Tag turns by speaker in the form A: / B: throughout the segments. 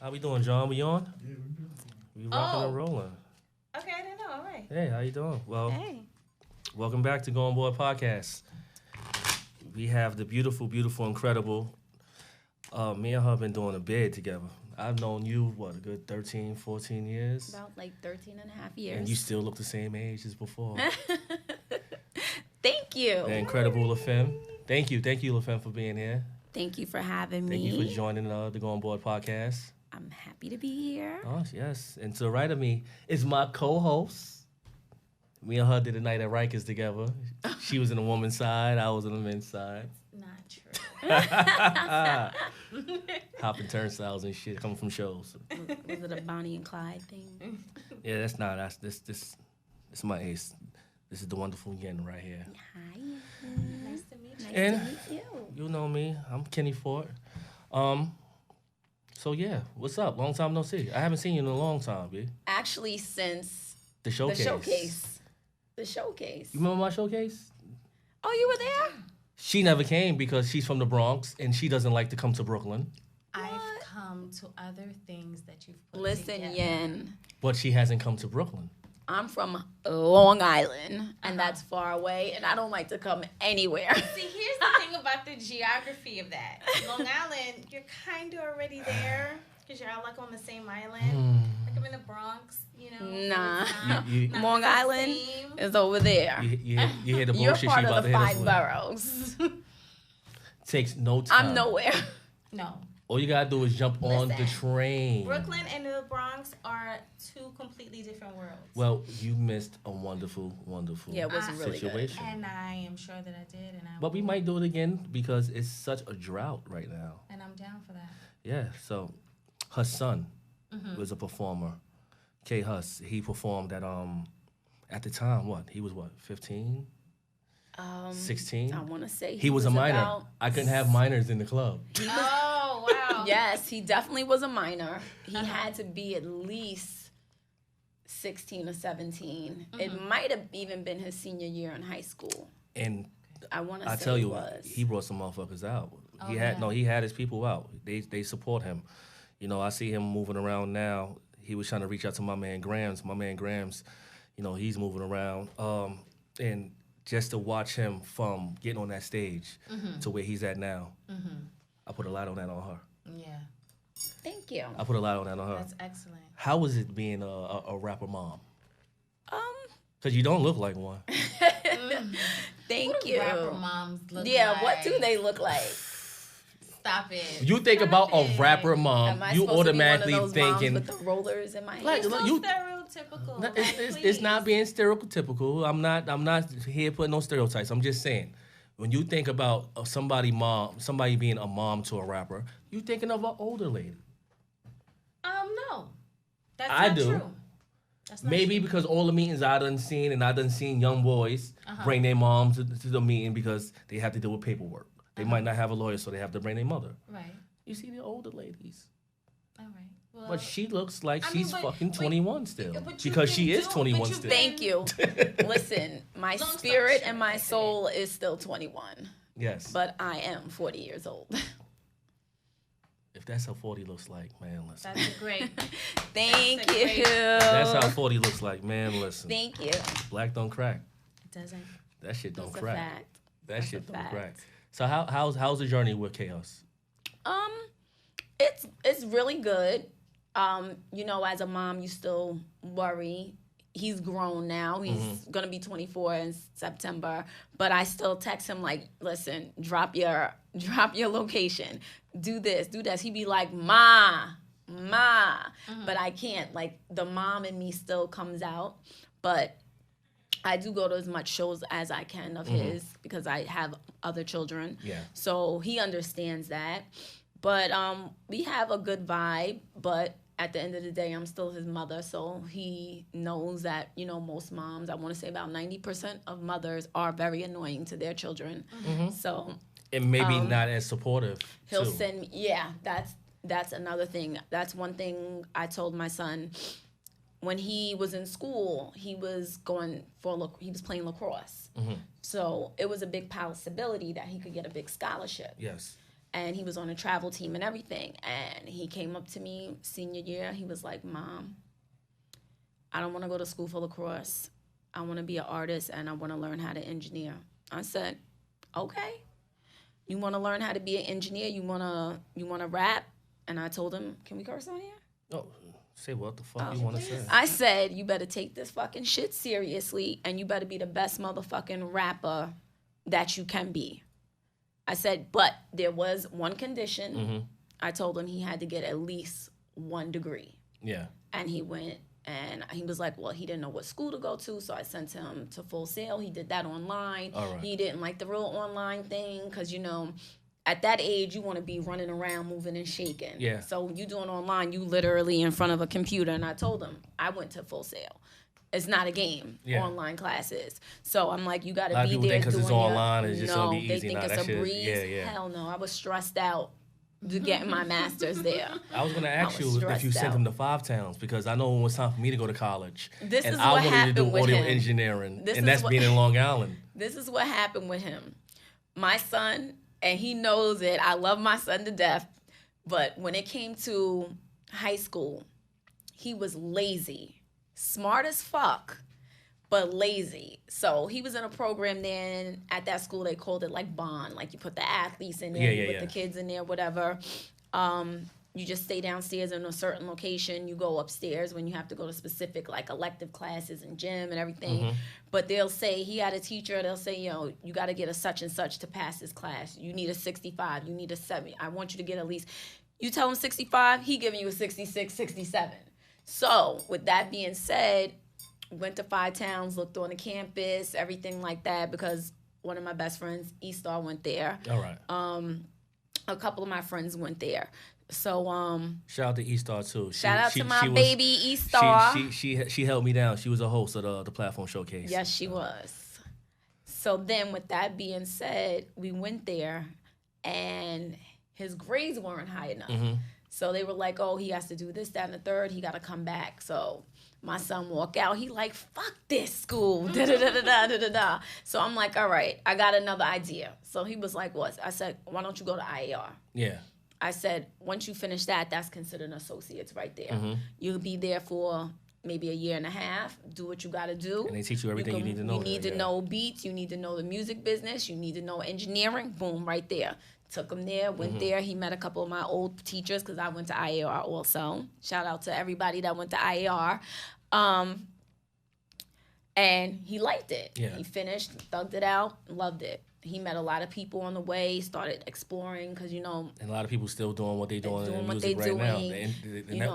A: How we doing, John? We on?
B: Yeah, we
A: We rocking and rolling.
C: Okay, I didn't know. All right.
A: Hey, how you doing? Well,
C: Hey.
A: welcome back to Go On Board Podcast. We have the beautiful, incredible. Me and her have been doing a bid together. I've known you, what, a good 13, 14 years?
C: About like 13 and a half years.
A: And you still look the same age as before.
C: Thank you.
A: The incredible LaFemme. Thank you, LaFemme, for being here.
C: Thank you for having
A: Thank
C: me.
A: you for joining the Go On Board Podcast.
C: I'm happy to be here.
A: Oh, yes. And to the right of me is my co-host. Me and her did a night at Rikers together. She was in the woman's side. I was on the men's side.
C: Not true.
A: Hopping turnstiles and shit coming from shows.
C: Was it a Bonnie and Clyde thing?
A: Yeah, this my ace. This is the wonderful Yen right here.
C: Hi.
D: Nice to meet you.
A: And
C: Nice to meet you.
A: you know me. I'm Kenny Ford. So yeah, what's up? Long time no see. I haven't seen you in a long time, B.
C: Actually, since
A: The showcase.
C: The showcase.
A: You remember my showcase?
C: Oh, you were there?
A: She never came because she's from the Bronx and she doesn't like to come to Brooklyn.
D: I've come to other things that you've put
C: Listen,
D: together.
C: Yen.
A: But she hasn't come to Brooklyn.
C: I'm from Long Island, and that's far away, and I don't like to come anywhere.
D: See, here's the thing about the geography of that. Long Island, you're kind of already there because you're all like on the same island. Like I'm in the Bronx, you know.
C: Nah.
A: You-
C: Long
D: the
C: Island
D: same.
C: is over there.
A: You hear the
C: You're
A: bullshit she
C: part
A: about
C: of
A: to
C: the
A: hit us
C: 5
A: with.
C: boroughs.
A: Takes no time.
C: I'm nowhere.
D: No.
A: All you gotta do is jump on the
D: Listen,
A: train.
D: Brooklyn and the Bronx are two completely different worlds.
A: Well, you missed a wonderful
C: Yeah, it wasn't really good.
A: situation.
D: And I am sure that I did. And I
A: But we
D: will.
A: might do it again because it's such a drought right now.
D: And I'm down for that.
A: Yeah, so her son was a performer. K. Huss, he performed at the time, he was 15? 16?
C: I want to say
A: He was a minor.
C: about-
A: I couldn't have minors in the club.
D: Oh, wow.
C: Yes, he definitely was a minor. He had to be at least 16 or 17. It might have even been his senior year in high school.
A: And
C: I want to
A: I
C: say
A: tell
C: it
A: you,
C: was.
A: he brought some motherfuckers out.
D: Oh,
A: He had
D: yeah.
A: he had his people out. They support him. You know, I see him moving around now. He was trying to reach out to my man Grams. My man Grams, you know, he's moving around. And just to watch him from getting on that stage to where he's at now, I put a lot on that on her.
D: Yeah.
C: Thank you.
A: I put a lot on that on her.
D: That's excellent.
A: How was it being a rapper mom?
C: Um,
A: Because you don't look like one.
C: thank
D: What do
C: you.
D: rapper moms look
C: Yeah,
D: like?
C: what do they look like?
D: Stop it.
A: You think
D: Stop
A: about a
D: it.
A: rapper mom,
C: Am I
A: you
C: supposed
A: automatically
C: to be one of those moms
A: thinking
C: with the rollers in my
A: Like,
C: hair?
D: It's so
A: you-
D: stereotypical.
A: No,
D: Like,
A: it's not
D: please.
A: being stereotypical. I'm not here putting no stereotypes. I'm just saying, when you think about somebody being a mom to a rapper, you thinking of an older lady.
D: No. That's
A: I
D: not
A: do.
D: true. That's not
A: Maybe
D: true.
A: because all the meetings I done seen, and I done seen young boys bring their mom to the meeting because they have to deal with paperwork. They might not have a lawyer, so they have to bring their mother.
D: Right.
A: You see the older ladies.
D: All right. Well,
A: But she looks like
D: I mean,
A: she's
D: but-
A: fucking
D: but-
A: 21 still.
D: but you've
A: Because she
D: been
A: is
D: doing-
A: 21
D: but you've
A: still.
C: Thank you. Listen, my
D: Don't stop
C: spirit
D: showing
C: and my
D: that
C: soul is still 21,
A: Yes.
C: but I am 40 years old.
A: If that's how 40 looks like, man, listen.
D: that's a great.
C: Thank
D: That's a
C: you.
D: great-
A: That's how 40 looks like, man, listen.
C: Thank you.
A: Black don't crack.
D: It doesn't.
A: That shit don't
C: That's a
A: crack.
C: fact.
A: That
C: That's
A: shit
C: a
A: don't
C: fact.
A: crack. So how's the journey with Chaos?
C: It's really good. You know, as a mom, you still worry. He's grown now. He's gonna be 24 in September. But I still text him like, listen, drop your location. Do this, do this. He'd be like, Ma. But I can't. Like, the mom in me still comes out. But I do go to as much shows as I can of his because I have other children.
A: Yeah.
C: So he understands that. But we have a good vibe. But at the end of the day, I'm still his mother. So he knows that, you know, most moms, I want to say about 90% of mothers are very annoying to their children. So
A: And maybe not as supportive.
C: he'll
A: too.
C: send me, yeah, that's another thing. That's one thing I told my son. When he was in school, he was playing lacrosse. So it was a big possibility that he could get a big scholarship.
A: Yes.
C: and he was on a travel team and everything. And he came up to me senior year. He was like, Mom, I don't want to go to school for lacrosse. I want to be an artist, and I want to learn how to engineer. I said, okay. You want to learn how to be an engineer? You want to rap? And I told him, can we curse on here?
A: Oh, say what the fuck you want to say.
C: I said, you better take this fucking shit seriously, and you better be the best motherfucking rapper that you can be. I said, but there was one condition.
A: Mm-hmm.
C: I told him he had to get at least 1 degree.
A: Yeah.
C: And he went, and he was like, well, he didn't know what school to go to, so I sent him to Full Sail. He did that online.
A: All right.
C: He didn't like the real online thing because, you know, at that age, you want to be running around, moving and shaking.
A: Yeah.
C: So you doing online, you literally in front of a computer. And I told him, I went to Full Sail. It's not a game, online classes. So I'm like, you got to be there. A lot of
A: people think because it's online, it's just going to be easy.
C: They think it's a breeze.
A: Yeah.
C: Hell no. I was stressed out to get my master's there.
A: I was going to ask you if you sent him to 5 Towns, because I know when it was time for me to go to college.
C: This is
A: I
C: what
A: wanted
C: happened
A: to do
C: with
A: audio
C: him.
A: engineering, and that's being in Long Island.
C: This is what happened with him. My son, and he knows it, I love my son to death, but when it came to high school, he was lazy. Smart as fuck, but lazy. So he was in a program then at that school. They called it like bond. Like you put the athletes in there, you put the kids in there, whatever. You just stay downstairs in a certain location. You go upstairs when you have to go to specific like elective classes and gym and everything. Mm-hmm. But they'll say, he had a teacher, they'll say, you got to get a such and such to pass this class. You need a 65. You need a 70. I want you to get at least, you tell him 65, he giving you a 66, 67. So with that being said, went to 5 Towns, looked on the campus, everything like that, because one of my best friends, Eastar, went there.
A: All right.
C: A couple of my friends went there. So
A: shout out to Eastar too.
C: Shout out to my baby Eastar.
A: She held me down. She was a host of the platform showcase.
C: Yes, she was. So then with that being said, we went there and his grades weren't high enough. Mm-hmm. So they were like, oh, he has to do this, that, and the third. He got to come back. So my son walked out. He like, fuck this school. Da-da-da-da-da-da-da. So I'm like, all right, I got another idea. So he was like, what? I said, why don't you go to IAR?
A: Yeah.
C: I said, once you finish that, that's considered an associate's right there.
A: Mm-hmm.
C: You'll be there for maybe a year and a half. Do what you got to do.
A: And they teach you everything you need to know.
C: You need to know beats. You need to know the music business. You need to know engineering. Boom, right there. Took him there, went there. He met a couple of my old teachers because I went to IAR also. Shout out to everybody that went to IAR. And he liked it. Yeah. He finished, thugged it out, loved it. He met a lot of people on the way, started exploring because, and
A: a lot of people still doing what they're doing in music right now.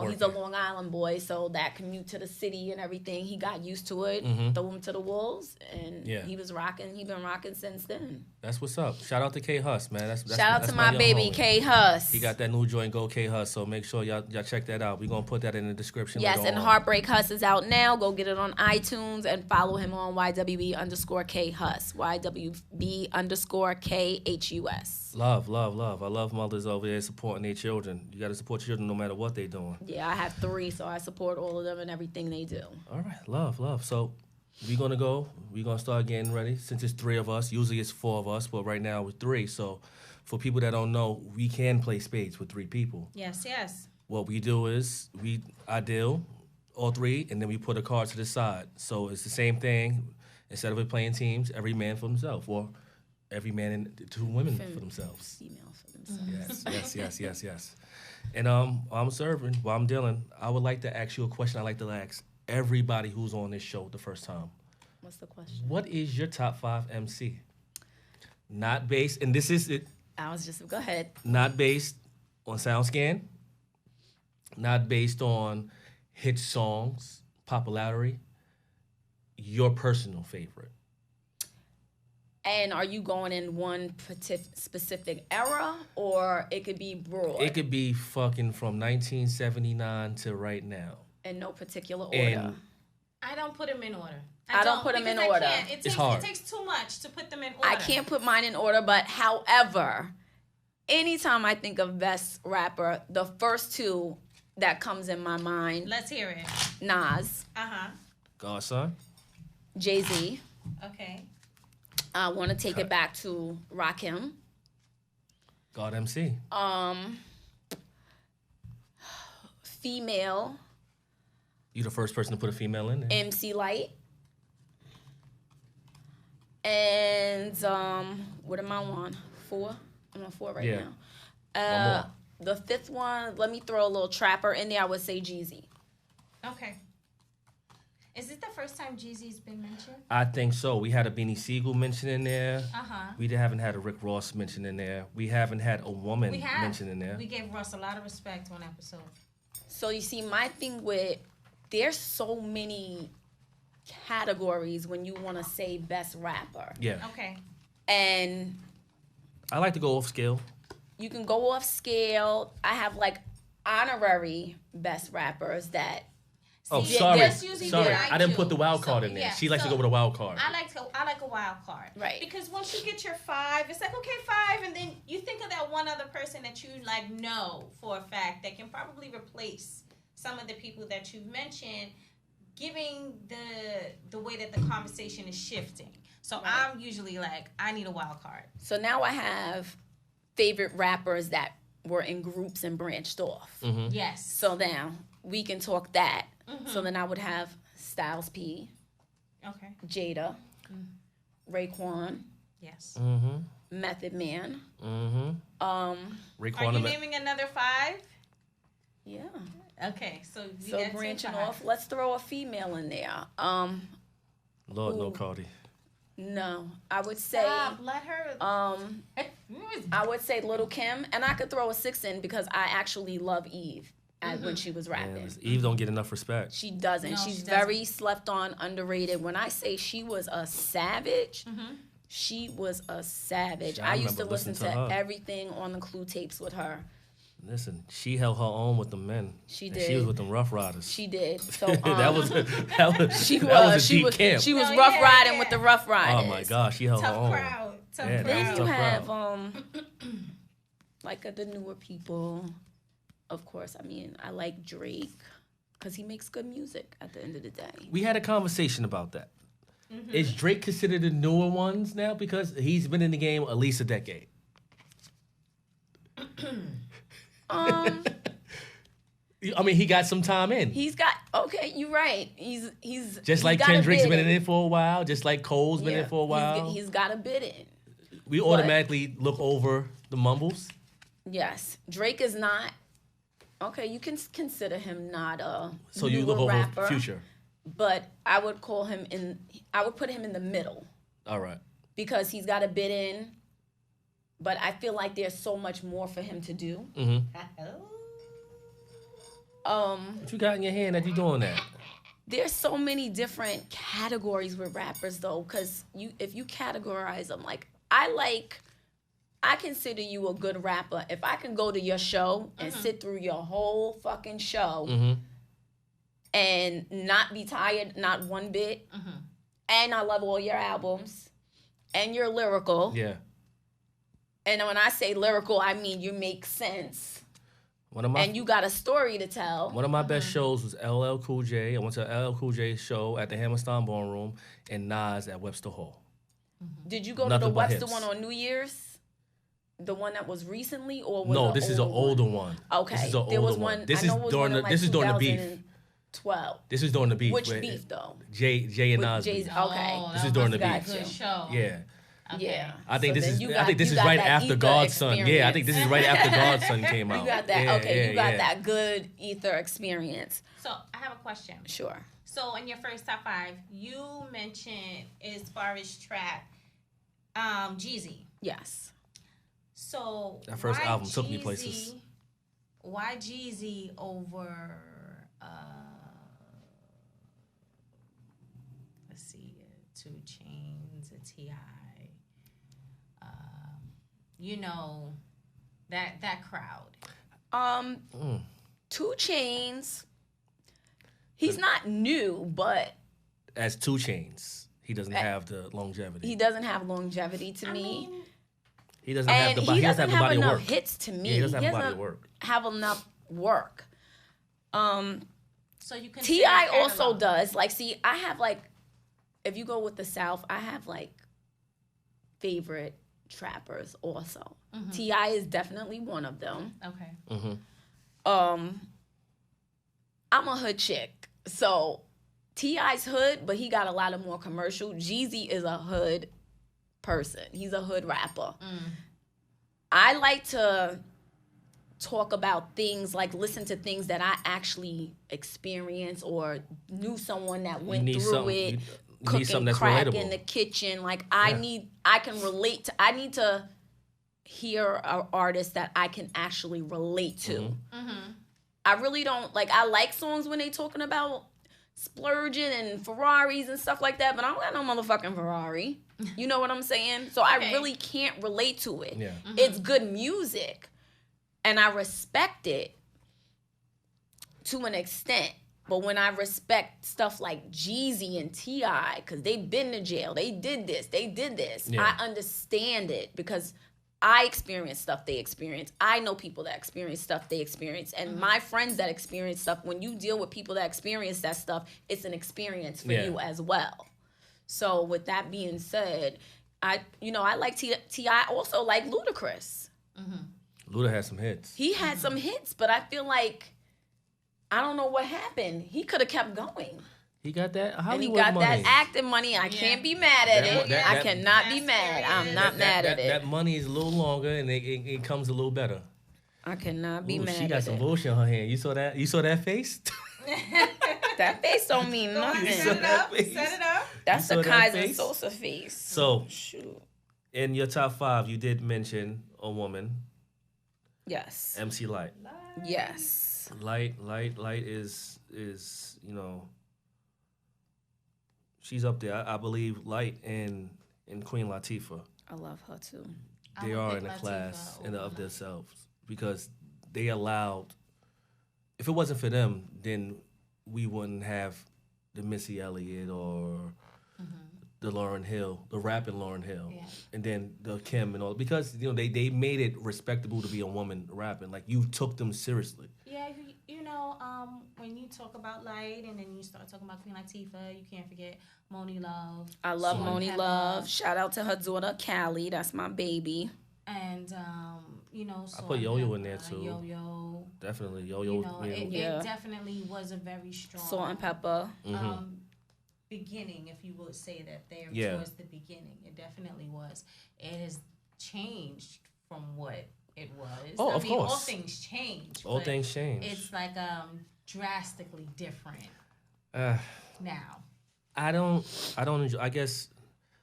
C: He's a Long Island boy, so that commute to the city and everything, he got used to it, threw him to the wolves, and he was rocking. He been rocking since then.
A: That's what's up. Shout out to K Huss, man.
C: Shout out to my baby, K Huss.
A: He got that new joint, Go K Huss, so make sure y'all check that out. We're going to put that in the description.
C: Yes, and Heartbreak Huss is out now. Go get it on iTunes and follow him on YWB_K Huss. YWB_KHUS.
A: Love. I love mothers over there supporting their children. You got to support children no matter what they're doing.
C: Yeah, I have 3, so I support all of them and everything they do.
A: All right, love. So we're going to start getting ready. Since it's 3 of us, usually it's 4 of us, but right now we're 3. So for people that don't know, we can play spades with 3 people.
D: Yes.
A: What we do is I deal all 3, and then we put a card to the side. So it's the same thing. Instead of it playing teams, every man for himself, or every man and 2 women for themselves.
C: Female for themselves.
A: Yes. And I'm serving while I'm dealing. I would like to ask you a question I like to ask everybody who's on this show the first time.
C: What's the question?
A: What is your top 5 MC? Not based, and this is it.
C: Go ahead.
A: Not based on SoundScan. Not based on hit songs, popularity. Your personal favorite.
C: And are you going in one specific era, or it could be broad?
A: It could be fucking from 1979 to right now.
C: In no particular order.
A: And
D: I don't put them in order.
C: I don't put them in order.
A: It's hard.
D: It takes too much to put them in order.
C: I can't put mine in order, but however, anytime I think of best rapper, the first 2 that comes in my mind.
D: Let's hear it.
C: Nas.
A: Godson.
C: Jay-Z.
D: Okay.
C: I want to take it back to Rakim.
A: God MC.
C: Female.
A: You the first person to put a female in there.
C: MC Light. And what am I on? 4? I'm on 4 right now. The 5th one, let me throw a little trapper in there. I would say Jeezy.
D: Okay. Is it the first time Jeezy's been mentioned?
A: I think so. We had a Beanie Siegel mentioned in there.
D: Uh-huh.
A: We haven't had a Rick Ross mentioned in there. We haven't had a woman mentioned in there.
D: We gave Ross a lot of respect one episode.
C: So you see, my thing with, there's so many categories when you want to say best rapper.
A: Yeah.
D: Okay.
C: And
A: I like to go off scale.
C: you can go off scale. I have like honorary best rappers that.
A: Oh,
D: See,
A: sorry.
D: that's usually
A: Sorry.
D: what
A: I didn't
D: do.
A: put the wild card in there.
D: Yeah,
A: She likes to go with a wild card.
D: I like a wild card.
C: Right.
D: Because once you get your 5, it's like, okay, 5, and then you think of that one other person that you like know for a fact that can probably replace some of the people that you've mentioned, giving the way that the conversation is shifting. So I'm usually like, I need a wild card.
C: So now I have favorite rappers that were in groups and branched off.
A: Mm-hmm.
D: Yes.
C: So now we can talk that.
D: Mm-hmm.
C: So then I would have Styles P,
D: Okay.
C: Jada, Raekwon,
D: Yes.
A: Mm-hmm.
C: Method Man.
A: Mm-hmm. Raekwon
D: Are you naming another 5?
C: Yeah.
D: Okay, so we
C: So
D: got
C: branching
D: 5.
C: off, let's throw a female in there.
A: Lord, no Cardi.
C: No, I would say
D: Stop, let her.
C: I would say Little Kim, and I could throw a 6 in because I actually love Eve when she was rapping.
A: Man, Eve don't get enough respect.
C: She doesn't.
D: No,
C: She's
D: she
C: very slept on, underrated. When I say she was a savage,
D: Mm-hmm.
C: she was a savage.
A: I
C: I used to
A: remember
C: listen to
A: listening to her.
C: everything on the Clue tapes with her.
A: Listen, she held her own with the men.
C: She
A: And
C: did.
A: She was with them Rough Riders.
C: She did. So
A: that was
C: she
A: that was a
C: she
A: deep
C: was
A: camp.
C: she was
D: No,
C: rough
D: yeah,
C: riding
D: yeah.
C: with the Rough Riders.
A: Oh my gosh, she held her
D: Tough
A: own.
D: crowd. Tough
A: Yeah,
D: crowd.
C: Then you
A: Tough
C: have
A: crowd.
C: like the newer people. Of course, I mean I like Drake because he makes good music. At the end of the day,
A: We had a conversation about that.
C: Mm-hmm.
A: Is Drake considered the newer ones now because he's been in the game at least a decade? I mean, he got some time in.
C: he's got okay. You're right. He's
A: Just like
C: got a
A: Kendrick's
C: bid
A: been in it for a while, just like Cole's been in it for a while.
C: He's got a bid in.
A: We automatically look over the mumbles.
C: Yes, Drake is not. Okay, you can consider him not a
A: So you look
C: newer
A: over
C: rapper,
A: Future.
C: but I would call him in. I would put him in the middle
A: All right.
C: because he's got a bid in. But I feel like there's so much more for him to do.
A: What you got in your hand that you doing that?
C: There's so many different categories with rappers though, because if you categorize them, like I consider you a good rapper if I can go to your show and sit through your whole fucking show and not be tired, not one bit, and I love all your albums, and you're lyrical.
A: Yeah.
C: And when I say lyrical, I mean you make sense. And you got a story to tell.
A: One of my best shows was LL Cool J. I went to LL Cool J show at the Hammerstein Ballroom and Nas at Webster Hall.
C: Did you go
A: Nothing
C: to the
A: but
C: Webster
A: hits.
C: one on New Year's? The one that was recently, or was
A: No, this is an older one.
C: Okay,
A: This is an
C: there was
A: older
C: one.
A: This
C: I
A: is
C: know it was
A: during
C: one
A: the
C: in, like,
A: this is during the beef.
C: 2012.
A: This is during the beef.
C: Which
A: where
C: beef though?
A: Jay and
C: With
A: Nas
C: Jay's-
A: beef.
C: Okay.
D: Oh,
A: This
D: that
A: is during
D: must
A: the
D: have
A: beef.
D: been a good show.
A: Yeah.
D: Okay.
C: Yeah.
A: I think
C: So
A: this
C: then
A: is
C: you
A: I
C: got-
A: think this
C: you
A: is
C: got
A: right
C: that
A: after
C: ether
A: God's Son. Yeah, I think this is right after
C: experience.
A: God's Son came out.
C: You got that.
A: Yeah,
C: Okay, you got
A: yeah.
C: that good ether experience.
D: So I have a question.
C: Sure.
D: So in your first top 5, you mentioned as far as trap, Jeezy.
C: Yes.
D: So
A: That first
D: why
A: album took me
D: Jeezy-
A: places.
D: Why Jeezy over? Let's see, 2 Chainz, a T.I. You know, that crowd.
C: 2 Chainz. He's not new, but
A: As 2 Chainz, he doesn't have the longevity.
C: he doesn't have longevity to
D: I
C: me.
D: mean,
A: He doesn't have
C: And
A: the
C: he
A: body. He doesn't
C: doesn't
A: have the body of
C: enough
A: work.
C: hits to me.
A: Yeah, he doesn't have the body of work.
C: have enough work.
D: so you can
C: T.I. also does. Like, see, I have like, if you go with the South, I have like favorite trappers also. T.I. is definitely one of them.
D: Okay.
C: I'm a hood chick. So T.I.'s hood, but he got a lot of more commercial. Jeezy is a hood person. He's a hood rapper. I like to talk about things, like listen to things that I actually experienced or knew someone that went through it.
A: You need something
C: Cooking
A: that's
C: crack
A: relatable.
C: in the kitchen. Like I can relate to, I need to hear an artist that I can actually relate to. I really don't, like, I like songs when they talking about splurging and Ferraris and stuff like that, but I don't got no motherfucking Ferrari. You know what I'm saying? So I really can't relate to it.
A: Yeah.
C: It's good music, and I respect it to an extent. But when I respect stuff like Jeezy and T.I., because they've been to jail, they did this, I understand it because I experience stuff they experience. I know people that experience stuff they experience. And my friends that experience stuff, when you deal with people that experience that stuff, it's an experience for you as well. So with that being said, I like T.I. also like Ludacris.
A: Luda had some hits.
C: He had some hits, but I feel like, I don't know what happened. He could have kept going.
A: He got that Hollywood
C: And he got
A: money.
C: that acting money. I can't be mad at it. I cannot be mad. I'm not mad at it.
A: That money is a little longer, and it comes a little better.
C: I cannot be mad at it.
A: She got some bullshit in her hand. You saw that? You saw that face?
C: That face don't mean nothing.
D: Set it up. Set it up.
C: That's
A: You
C: the
A: saw that
C: Kaiser
A: face?
C: Sosa face.
A: So,
C: Shoot.
A: in your top 5, you did mention a woman,
C: Yes.
A: MC Light.
C: Yes.
A: Light is she's up there. I believe Light and Queen Latifah.
C: I love her too.
A: They are in a class of themselves because they allowed. If it wasn't for them, then we wouldn't have the Missy Elliott or the Lauryn Hill, the rapping Lauryn Hill, and then the Kim and all, because they made it respectable to be a woman rapping. Like, you took them seriously.
D: Yeah, when you talk about Light and then you start talking about Queen Latifah, you can't forget Moni Love.
C: I love Moni Love. Shout out to her daughter Callie. That's my baby.
D: And
A: I put Yo-Yo in there too.
D: Yo-Yo.
A: Definitely Yo-Yo.
D: It definitely was a very strong
C: Salt and Pepper.
D: Beginning, if you would say that there towards the beginning. It definitely was. It has changed from what it was.
A: Oh, of course.
D: All things change.
A: All things change.
D: It's like drastically different now.
A: I don't enjoy, I guess.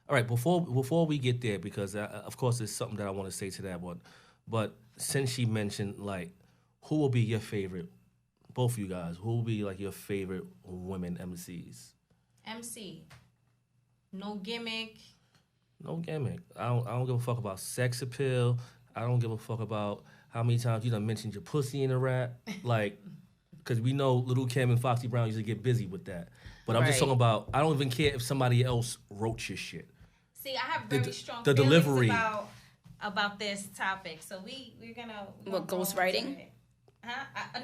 A: All right, before we get there, because of course there's something that I want to say to that one, but since she mentioned, like, who will be your favorite, both of you guys, who will be like your favorite women MCs?
D: MC. No gimmick.
A: No gimmick. I don't give a fuck about sex appeal. I don't give a fuck about how many times you done mentioned your pussy in a rap. Like, because we know Little Kim and Foxy Brown usually get busy with that. But I'm just talking about, I don't even care if somebody else wrote your shit.
D: See, I have very strong
A: the
D: feelings
A: delivery
D: about this topic. So we're gonna
C: What, ghostwriting?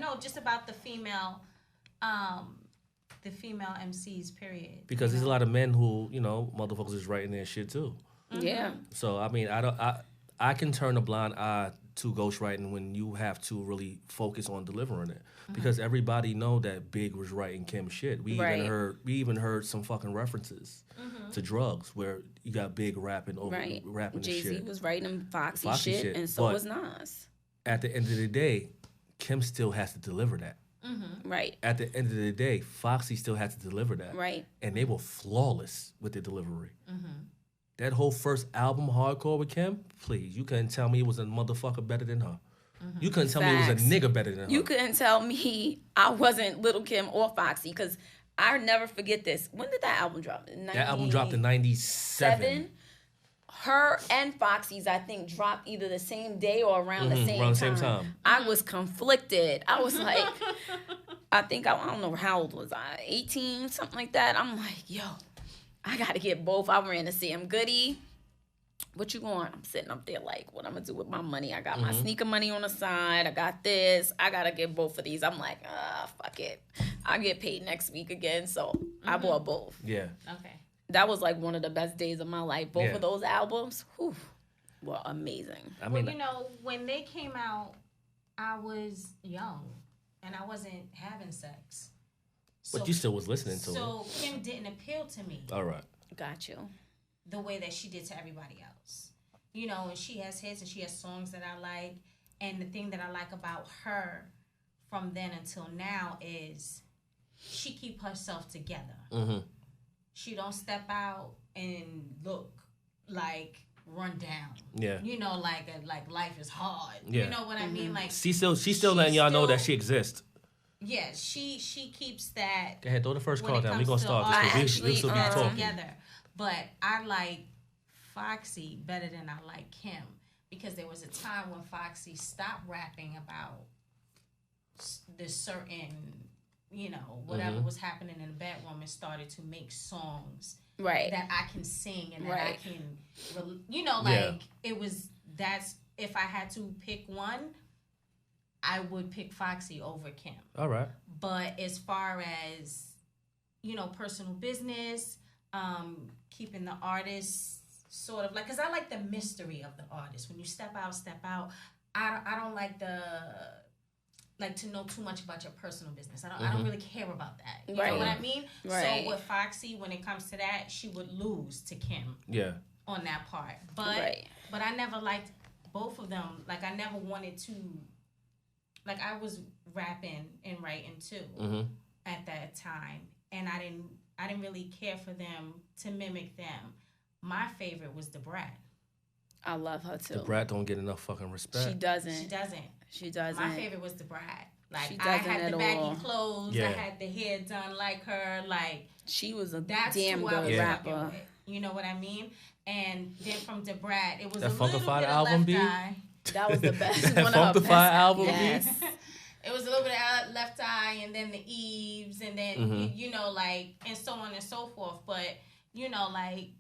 D: No, just about the female MCs, period.
A: Because there's a lot of men who, motherfuckers is writing their shit too.
C: Yeah.
A: So I mean, I can turn a blind eye to ghostwriting when you have to really focus on delivering it, because everybody know that Big was writing Kim shit. We even heard some fucking references to drugs where you got Big rapping over rapping the shit.
C: Jay-Z was writing Foxy shit, and so was Nas.
A: At the end of the day, Kim still has to deliver that.
C: Right.
A: At the end of the day, Foxy still had to deliver that.
C: Right.
A: And they were flawless with their delivery. That whole first album, Hardcore with Kim, please, you couldn't tell me it was a motherfucker better than her. You couldn't tell me it was a nigga better than her.
C: You couldn't tell me I wasn't Little Kim or Foxy, because I never forget this. When did that album drop?
A: That album dropped in 97.
C: Her and Foxy's, I think, dropped either the same day or around the same time. I was conflicted. I was like, I don't know, how old was I? 18, something like that. I'm like, yo, I got to get both. I ran to see him. Goody, what you going? I'm sitting up there like, what I'm going to do with my money? I got my sneaker money on the side. I got this. I got to get both of these. I'm like, fuck it. I'll get paid next week again. So I bought both.
A: Yeah.
D: Okay.
C: That was like one of the best days of my life. Both of those albums. Whew. were amazing.
A: I mean,
D: well, you know, when they came out, I was young and I wasn't having sex.
A: but you still was listening to it.
D: So Kim didn't appeal to me
A: All right.
C: Got you.
D: the way that she did to everybody else. You know, and she has hits and she has songs that I like. And the thing that I like about her from then until now is she keep herself together.
A: Mm-hmm.
D: She don't step out and look like run down.
A: Yeah.
D: You know, like life is hard.
A: Yeah.
D: You know what I mean? Like
A: She's still letting y'all know that she exists.
D: yeah, she keeps that.
A: Go ahead, throw the first
D: when
A: call
D: it
A: down. We're
D: comes
A: gonna
D: to
A: start
D: art,
A: this. We'll still be talking.
D: together. But I like Foxy better than I like Kim because there was a time when Foxy stopped rapping about this certain, you know, whatever was happening in the bedroom and started to make songs
C: Right.
D: that I can sing and that
C: Right.
D: I can, you know, like it was. That's if I had to pick one, I would pick Foxy over Kim.
A: All right.
D: But as far as, you know, personal business, keeping the artist sort of like, because I like the mystery of the artist. When you step out. I don't like to know too much about your personal business. I don't really care about that. You know what I mean?
C: Right.
D: So with Foxy, when it comes to that, she would lose to Kim.
A: Yeah.
D: On that part. But I never liked both of them. Like I never wanted to. Like I was rapping and writing too at that time, and I didn't really care for them to mimic them. My favorite was the Brat.
C: I love her too.
A: The Brat don't get enough fucking respect.
C: She doesn't.
D: She doesn't. My favorite was the Brat. Like
C: She
D: I
C: doesn't
D: had the
C: at
D: baggy
C: all.
D: clothes.
A: Yeah.
D: I had the hair done like her. Like
C: She was a
D: that's
C: damn
D: who I
C: good
D: was
C: rapper.
D: fucking with. You know what I mean? And then from the Brat, it was
A: That
D: a little
A: Funkified
D: bit of
A: album
D: Left
A: beat?
D: Eye.
C: That was the best.
A: That
C: One of her
A: Funkified
C: best
A: album
C: yes.
A: beat?
D: It was a little bit of Left Eye and then the Eves and then, you know, like, and so on and so forth. But, you know, like,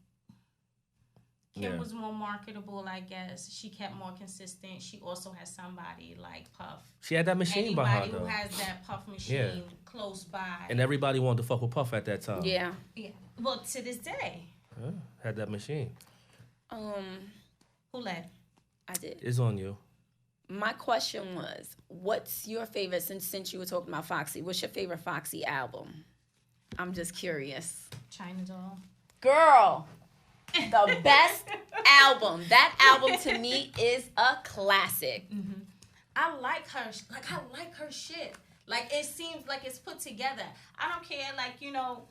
D: Kim was more marketable, I guess. She kept more consistent. She also has somebody like Puff.
A: She had that machine by her,
D: Anybody
A: though.
D: who has that Puff machine close by.
A: And everybody wanted to fuck with Puff at that time.
C: Yeah.
D: Yeah. Well, to this day.
A: Yeah, had that machine.
D: Who led?
C: I did.
A: It's on you.
C: My question was, what's your favorite, since you were talking about Foxy, what's your favorite Foxy album? I'm just curious.
D: China Doll.
C: Girl, the best album. That album to me is a classic.
D: I like her. Like, I like her shit. Like, it seems like it's put together. I don't care. Like, you know,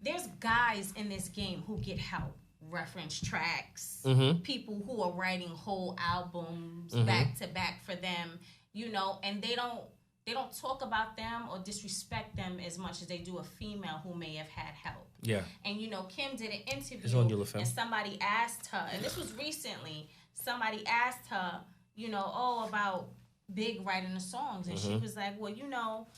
D: there's guys in this game who get help. Reference tracks, people who are writing whole albums back to back for them, you know, and they don't talk about them or disrespect them as much as they do a female who may have had help.
A: Yeah.
D: And you know, Kim did an interview
A: It's on you, LaFemme.
D: and somebody asked her, and this was recently, somebody asked her, you know, about Big writing the songs, and she was like, well, you know,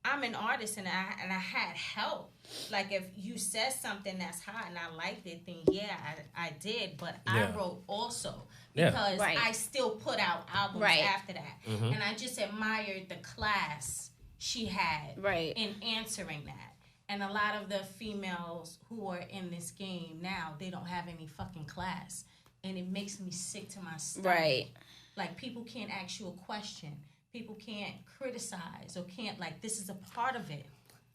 D: I'm an artist and I had help. Like if you said something that's hot and I liked it, then yeah, I did. But I wrote also because I still put out albums after that. And I just admired the class she had in answering that. And a lot of the females who are in this game now, they don't have any fucking class. And it makes me sick to my stomach.
C: Right.
D: Like people can't ask you a question. People can't criticize or can't, like, this is a part of it.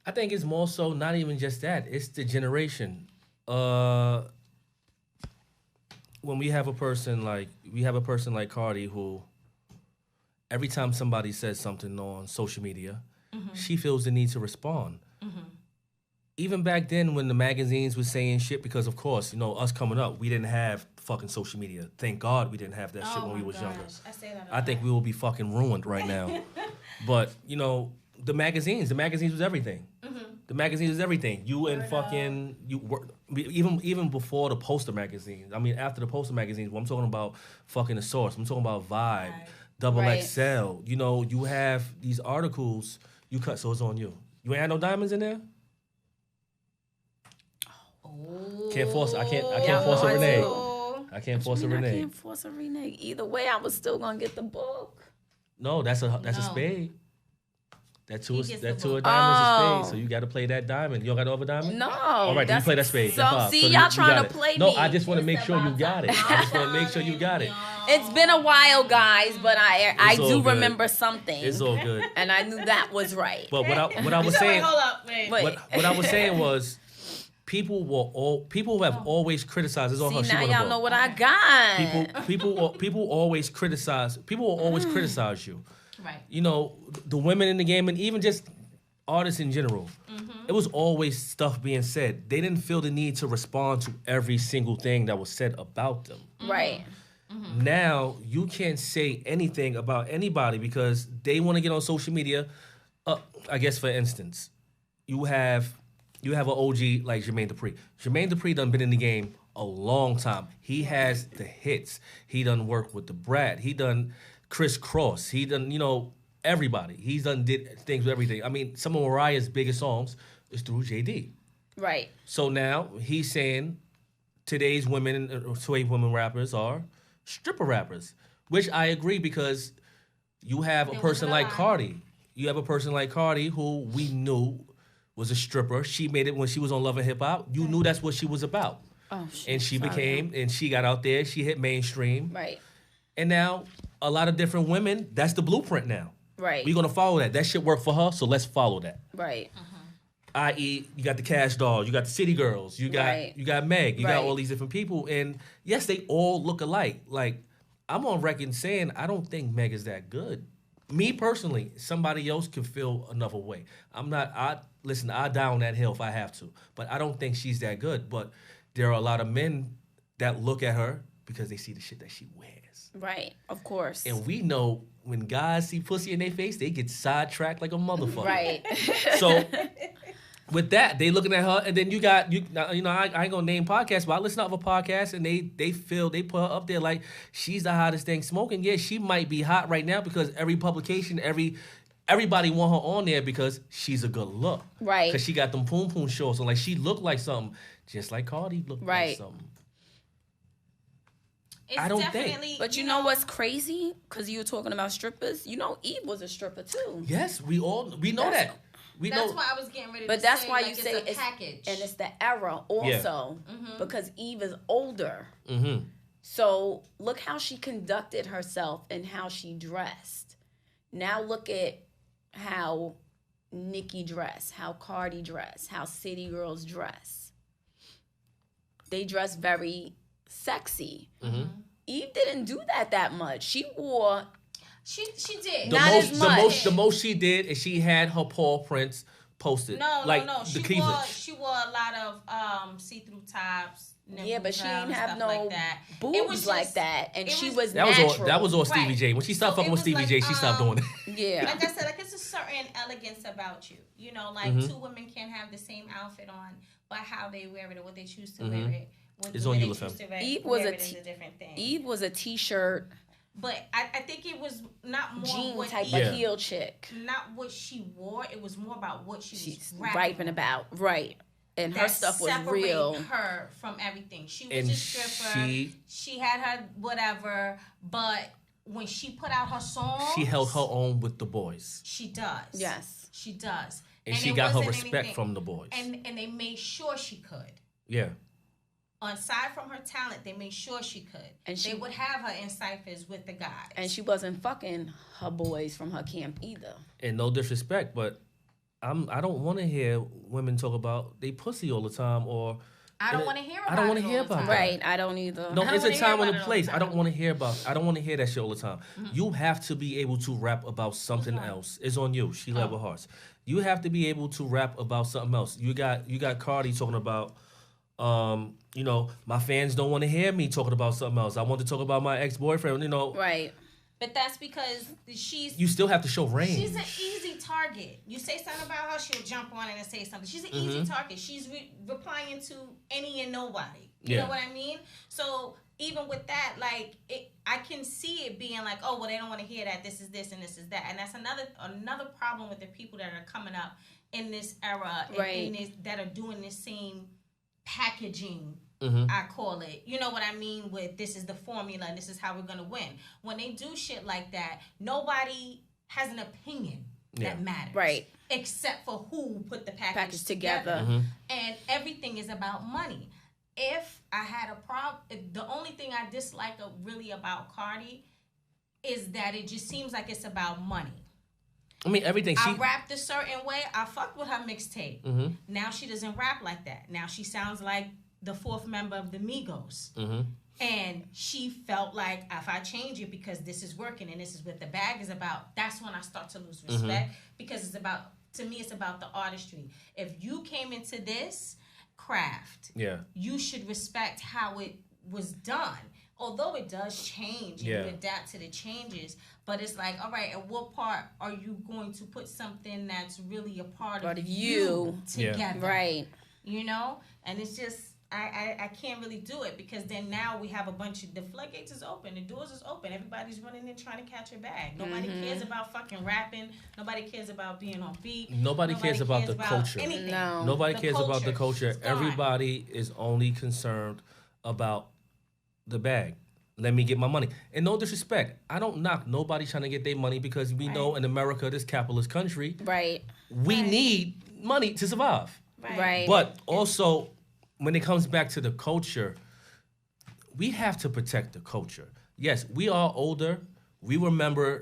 A: I think it's more so not even just that. It's the generation. When we have a person like Cardi who every time somebody says something on social media, she feels the need to respond. Even back then when the magazines were saying shit, because of course, you know, us coming up, we didn't have fucking social media. Thank God we didn't have that shit when we was younger.
D: I say that
A: I think we will be fucking ruined right now. But, you know, the magazines was everything. The magazines was everything. You and fucking, even before the poster magazines. I mean, after the poster magazines, I'm talking about fucking The Source. I'm talking about Vibe, Double XL. You know, you have these articles, you cut, so it's on you. You ain't had no diamonds in there? Can't force. I can't force a renege. I can't force a renege.
C: I can't force a renege. Either way, I was still gonna get the book.
A: No, that's a spade. That two
D: He
A: of
D: gets the book.
A: diamonds is
C: Oh.
A: spade, so you got to play that diamond. You don't got no other diamond?
C: No.
A: All right, then you play that spade.
C: So,
A: That's five.
C: see,
A: So
C: y'all
A: you
C: trying
A: got
C: to
A: it.
C: play
A: No,
C: me.
A: I just want to make
D: It's
A: sure you
D: about
A: got it.
D: time.
A: I just want to make sure you got it.
C: It's been a while, guys, but I
A: It's all
C: do
A: good.
C: remember something.
A: It's all good.
C: And I knew that was right.
A: But what I was
D: So
A: saying,
D: wait, hold up, wait.
C: Wait.
A: what I was saying was, people who have always criticized. This is all her.
C: See,
A: She
C: now
A: wrote a
C: y'all
A: book.
C: know what I got.
A: People always criticize. People will always criticize you.
D: Right.
A: You know, the women in the game, and even just artists in general. It was always stuff being said. They didn't feel the need to respond to every single thing that was said about them.
C: Right.
A: Now you can't say anything about anybody because they want to get on social media. I guess, for instance, you have an OG like Jermaine Dupri. Jermaine Dupri done been in the game a long time. He has the hits. He done work with the Brat. He done Chris Cross. He done, everybody. He's done did things with everything. I mean, some of Mariah's biggest songs is through JD.
C: Right.
A: So now he's saying today's women rappers are stripper rappers, which I agree because you have a person like Cardi. You have a person like Cardi who we knew was a stripper. She made it when she was on Love and Hip Hop. You knew that's what she was about.
C: Oh, shit.
A: And she
C: Sorry.
A: and she got out there. She hit mainstream.
C: Right.
A: And now a lot of different women, that's the blueprint now.
C: Right.
A: We're going to follow that. That shit worked for her, so let's follow that.
C: Right.
A: I.e., you got the Cash Dolls, you got the City Girls, you got Meg, you got all these different people, and yes, they all look alike. Like, I'm on record saying I don't think Meg is that good. Me personally, somebody else could feel another way. I die on that hill if I have to, but I don't think she's that good. But there are a lot of men that look at her because they see the shit that she wears.
C: Right. Of course.
A: And we know when guys see pussy in their face, they get sidetracked like a motherfucker.
C: Right.
A: So with that, they looking at her, and then you got I ain't gonna name podcasts, but I listen to other podcasts, and they put her up there like she's the hottest thing smoking. Yeah, she might be hot right now because every publication, everybody want her on there because she's a good look.
C: Right.
A: Because she got them poom poom shorts, and like she looked like something, just like Cardi looked like something.
D: It's
A: I don't
D: definitely,
A: think.
C: But you know what's crazy? Because you were talking about strippers. You know, Eve was a stripper too.
A: Yes, we know that.
D: That's why I was getting ready to
C: But that's
D: say,
C: why
D: like,
C: you say
D: it's a package.
C: And it's the era also because Eve is older.
A: Mm-hmm.
C: So look how she conducted herself and how she dressed. Now look at how Nicki dressed, how Cardi dressed, how City Girls dress. They dress very sexy.
A: Mm-hmm.
C: Eve didn't do that much. She wore
D: She did.
A: The most she did is she had her paw prints posted.
D: No.
A: The cleavage.
D: She wore a lot of see-through tops.
C: Yeah, but she didn't have no
D: like that.
C: boobs like that, and she was
A: that
C: natural.
A: was all Stevie
D: Right.
A: J. When she stopped
D: So
A: fucking
D: it
A: with
D: was
A: Stevie
D: like,
A: J, she stopped doing it.
C: Yeah.
D: Like I said, like it's a certain elegance about you. You know, like two women can have the same outfit on, but how they wear it or what they choose to wear it.
A: It's on you, LaFemme.
C: Eve was a
D: different thing.
C: Eve was a t-shirt,
D: but I think it was not more
C: jean
D: what
C: type
D: Eve,
C: of heel chick.
D: not what she wore. It was more about what she
C: She's
D: was
C: rapping about, right? And her stuff was real.
D: Her from everything. She was
A: And
D: a stripper. She had her whatever, but when she put out her songs,
A: She held her own with the boys.
D: She does.
C: Yes.
D: She does.
A: And she got her respect from the boys.
D: And they made sure she could.
A: Yeah.
D: Aside from her talent, they made sure she could. And they would have her in ciphers with the guys.
C: And she wasn't fucking her boys from her camp either.
A: And no disrespect, but I don't want to hear women talk about they pussy all the time, or
D: I don't want to hear about it.
A: I don't want to hear about that.
C: Right, I don't either.
A: No, it's a time and a place.
D: I
A: I don't want to hear that shit all the time. You have to be able to rap about something else. It's on you. She love with hearts. You have to be able to rap about something else. You got Cardi talking about my fans don't want to hear me talking about something else. I want to talk about my ex-boyfriend,
C: Right.
D: But that's because
A: you still have to show range.
D: She's an easy target. You say something about her, she'll jump on it and say something. She's an easy target. She's replying to any and nobody. You know what I mean? So even with that, like I can see it being like, oh, well, they don't want to hear that. This is this and this is that, and that's another problem with the people that are coming up in this era, in this, that are doing this same packaging. I call it, you know what I mean, with this is the formula and this is how we're gonna win. When they do shit like that, nobody has an opinion that matters.
C: Right.
D: Except for who put the package
C: together.
D: And everything is about money. If I had a problem, the only thing I dislike really about Cardi is that it just seems like it's about money.
A: I mean, everything.
D: I rapped a certain way. I fucked with her mixtape. Now she doesn't rap like that. Now she sounds like the fourth member of the Migos. And she felt like if I change it because this is working and this is what the bag is about, that's when I start to lose respect because it's about, to me, it's about the artistry. If you came into this craft, you should respect how it was done. Although it does change and you adapt to the changes, but it's like, all right, at what part are you going to put something that's really a part of you together?
C: Right.
D: You know? And it's just, I can't really do it because then now we have a bunch of, the floodgates is open, the doors is open, everybody's running in trying to catch a bag. Nobody cares about fucking rapping. Nobody cares about being on beat.
A: Nobody cares about the culture.
D: Anything.
C: No.
A: Nobody cares about the culture.
D: It's gone.
A: Everybody is only concerned about the bag. Let me get my money. And no disrespect, I don't knock nobody trying to get their money because we know in America, this capitalist country, we need money to survive.
C: Right.
A: But also, when it comes back to the culture, we have to protect the culture. Yes, we are older. We remember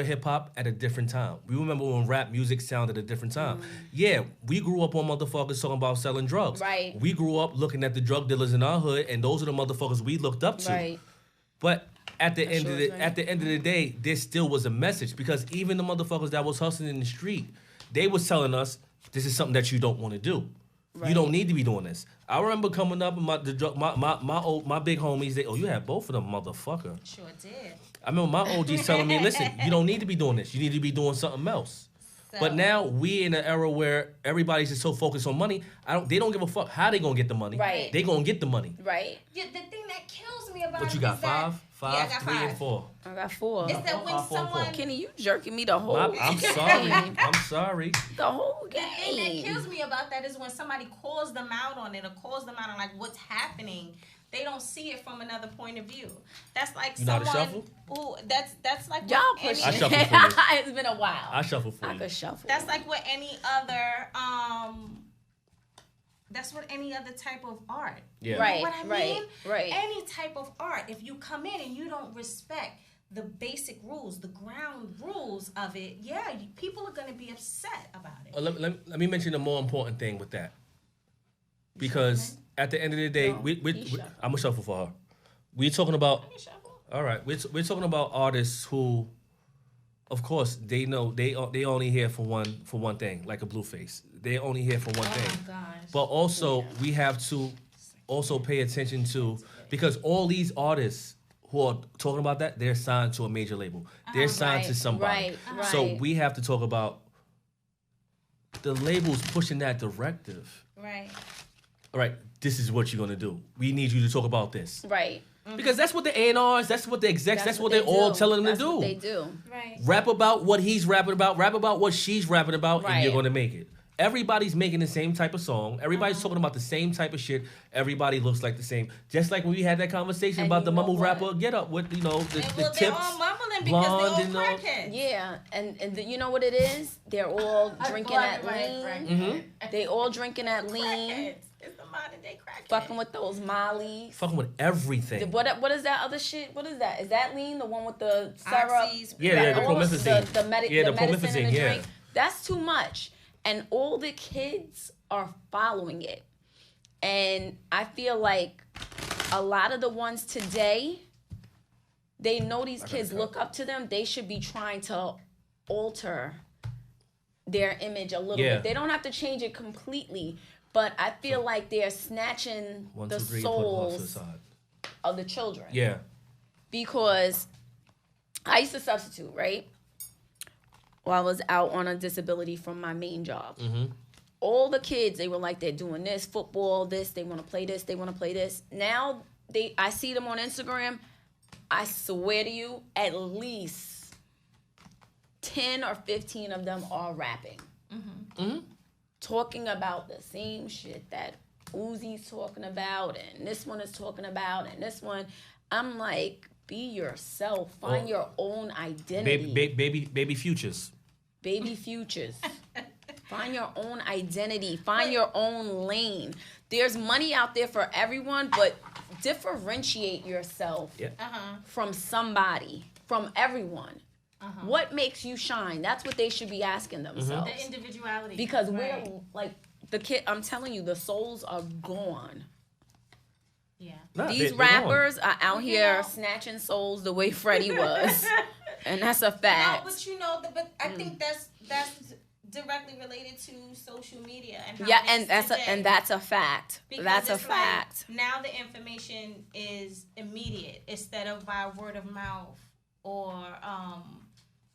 A: hip hop at a different time. We remember when rap music sounded at a different time. Yeah, we grew up on motherfuckers talking about selling drugs.
C: Right.
A: We grew up looking at the drug dealers in our hood, and those are the motherfuckers we looked up to.
C: Right.
A: But at the end of the day, there still was a message because even the motherfuckers that was hustling in the street, they was telling us this is something that you don't want to do. Right. You don't need to be doing this. I remember coming up and my big homies, you had both of them, motherfucker.
D: Sure did.
A: I remember my OGs telling me, listen, you don't need to be doing this. You need to be doing something else. So, but now we in an era where everybody's just so focused on money. They don't give a fuck how they gonna get the money.
C: Right.
A: They gonna get the money.
C: Right.
D: Yeah, the thing that kills me about
A: what you got? Five,
D: yeah, I got
A: 3, and 4.
C: I got 4.
D: Is that when someone
C: Kenny, you jerking me the whole
A: I'm sorry. I'm sorry.
C: The whole game.
D: The thing that kills me about that is when somebody calls them out on it or calls them out on like what's happening. They don't see it from another point of view. That's like
A: you know
D: someone.
A: How to shuffle?
D: Ooh, that's like
C: y'all push.
A: I shuffle for you.
C: It's been a while.
A: I shuffle for you.
C: I could shuffle.
D: That's like what any other That's what any other type of art.
A: Yeah.
C: Right.
D: You know what I mean?
C: Right.
D: Any type of art. If you come in and you don't respect the basic rules, the ground rules of it, people are going to be upset about it.
A: Let me mention the more important thing with that. Because at the end of the day, I'm going to shuffle for her. We're talking about... All right. We're talking about artists who, of course, they know they only here for one thing, like a Blueface. They're only here for one thing.
D: Oh, gosh.
A: But also, we have to also pay attention to... Because all these artists who are talking about that, they're signed to a major label. They're signed to somebody.
C: Right.
A: So we have to talk about the labels pushing that directive.
D: Right.
A: All right, this is what you're going to do. We need you to talk about this.
C: Right.
A: Because that's what the A&Rs, that's what the execs, that's what they're all telling them to do.
C: They do.
D: Right.
A: Rap about what he's rapping about, rap about what she's rapping about, and you're going to make it. Everybody's making the same type of song. Everybody's talking about the same type of shit. Everybody looks like the same. Just like when we had that conversation about the mumble rapper Get Up with, the tips.
D: They're all mumbling because they're all crackheads.
C: Yeah, and you know what it is? They're all drinking at lean. They all drinking at lean.
D: It's the modern day crackhead.
C: Fucking with those mollies.
A: Fucking with everything.
C: What is that other shit? What is that? Is that lean? The one with the syrup?
A: Yeah, the promethazine.
C: The medicine
A: promethazine,
C: in the drink. That's too much. And all the kids are following it. And I feel like a lot of the ones today, they know these kids look up to them. They should be trying to alter their image a little bit. They don't have to change it completely. But I feel like they're snatching the souls of the children.
A: Yeah.
C: Because I used to substitute, right? While I was out on a disability from my main job.
A: Mm-hmm.
C: All the kids, they were like, they're doing this, football, this, they want to play this, they want to play this. Now, I see them on Instagram. I swear to you, at least 10 or 15 of them are rapping.
D: Mm-hmm.
A: Mm-hmm.
C: Talking about the same shit that Uzi's talking about, and this one is talking about, and this one. I'm like, be yourself. Find your own identity.
A: Baby futures.
C: baby futures. Find your own identity. Find your own lane. There's money out there for everyone, but differentiate yourself from somebody, from everyone. What makes you shine? That's what they should be asking themselves.
D: The individuality.
C: Because we're like the kid. I'm telling you, the souls are gone.
D: Yeah.
A: Nah,
C: These
A: they're
C: rappers are out here snatching souls the way Freddie was, and that's a fact.
D: No, but you know, but I think that's directly related to social media and how
C: and that's a fact.
D: Because
C: that's a
D: it's
C: fact.
D: Like, now the information is immediate instead of by word of mouth or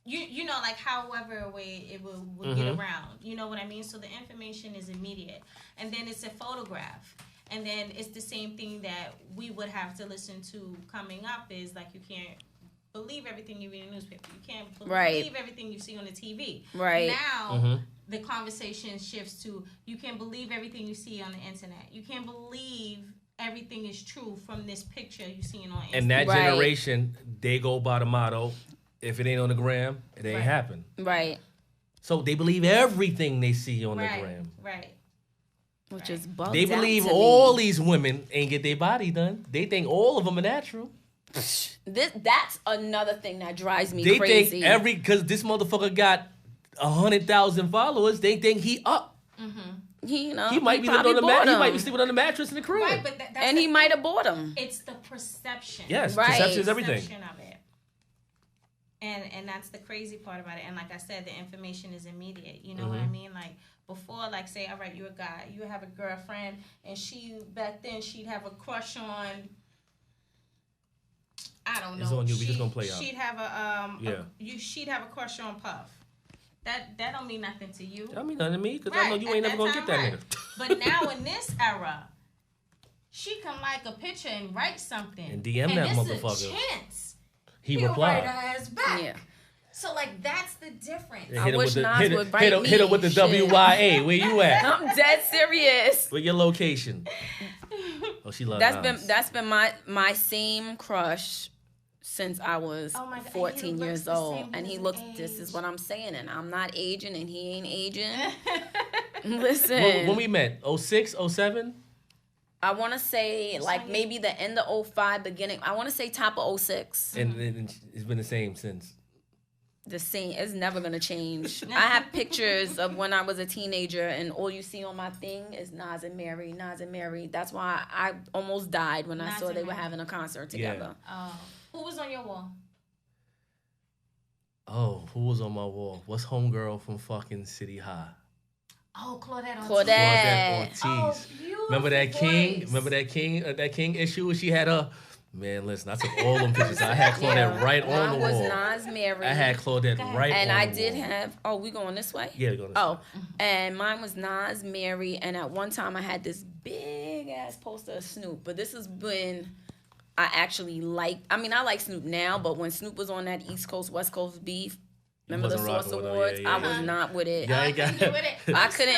D: you know, like however way it will get around. You know what I mean? So the information is immediate, and then it's a photograph. And then it's the same thing that we would have to listen to coming up is like you can't believe everything you read in the newspaper. You can't believe everything you see on the TV.
C: Right.
D: Now, the conversation shifts to you can't believe everything you see on the internet. You can't believe everything is true from this picture you seeing on Instagram.
A: And that generation, they go by the motto, if it ain't on the gram, it ain't happen.
C: Right.
A: So they believe everything they see on the gram.
D: Right.
C: Which is bugged
A: They believe all these women ain't get their body done. They think all of them are natural.
C: That's another thing that drives me
A: they
C: crazy.
A: Think because this motherfucker got 100,000 followers, they think he up.
C: He
A: might be living on he might be sleeping on the mattress in the crib.
D: Right, but
C: and he might have bought him.
D: It's the perception.
A: Yes, perception is everything.
D: Perception of it. And that's the crazy part about it. And like I said, the information is immediate. You know what I mean? Like before, like say, all right, you're a guy, you have a girlfriend, and back then she'd have a crush on. I don't know.
A: It's on you. We just gonna play out.
D: She'd have she'd have a crush on Puff. That don't mean nothing to you.
A: That don't mean nothing to me because I know you ain't never gonna get that nigga.
D: But now in this era, she can like a picture and write something
A: and DM that motherfucker.
D: A chance.
A: He replied.
D: Write her ass back.
C: Yeah.
D: So like that's the difference.
C: I wish Nas would write me.
A: Hit her with the WYA. Where you at?
C: I'm dead serious.
A: Where your location? Oh, she loves Nas.
C: That's been my same crush since I was 14 years old. And he looks, this is what I'm saying, and I'm not aging and he ain't aging. Listen.
A: When we met, 06, 07?
C: I want to say like maybe the end of 05, beginning. I want to say top of 06.
A: And it's been the same since.
C: The same. It's never going to change. I have pictures of when I was a teenager and all you see on my thing is Nas and Mary, Nas and Mary. That's why I almost died when I saw they were having a concert together.
D: Yeah. Oh. Who was on your wall?
A: Oh, who was on my wall? What's homegirl from fucking City High?
D: Oh, Claudette Ortiz.
C: Claudette
D: Oh, beautiful.
A: Remember that
D: voice.
A: King? Remember that King issue? She had a man. Listen, I took all them pictures. I had Claudette right on the wall.
C: I was Nas Mary.
A: I had Claudette right
C: and
A: on
C: I
A: the
C: did
A: wall.
C: have. Oh, we going this way?
A: Yeah, we going this way.
C: And mine was Nas Mary, and at one time I had this big ass poster of Snoop. But this is when I actually liked. I mean, I like Snoop now, but when Snoop was on that East Coast West Coast beef. Remember the Source Awards? I was not with it.
A: I couldn't.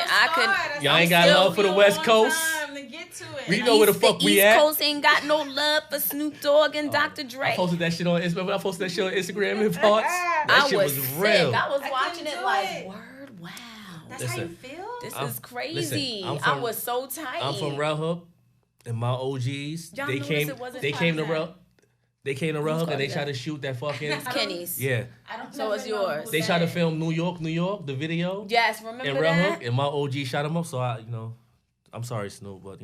A: Y'all ain't got love for the West Coast.
D: To get to it.
A: We know where the fuck we at.
C: East Coast ain't got no love for Snoop Dogg and Dr. Dre.
A: I posted that shit on Instagram. I posted that shit on Instagram in parts. That shit was
C: sick.
A: real.
C: I was watching it like, word, wow.
D: That's how you feel?
C: This is crazy. I was so tight.
A: I'm from Red Hook, and my OGs, they came to Red. They came to Red Hook and they tried to shoot that fucking
C: Kenny's.
A: Yeah.
C: So it's yours.
A: They tried to film New York, the video.
C: Yes, remember
A: in Red Hook, and my OG shot him up. So I'm sorry, Snoop, but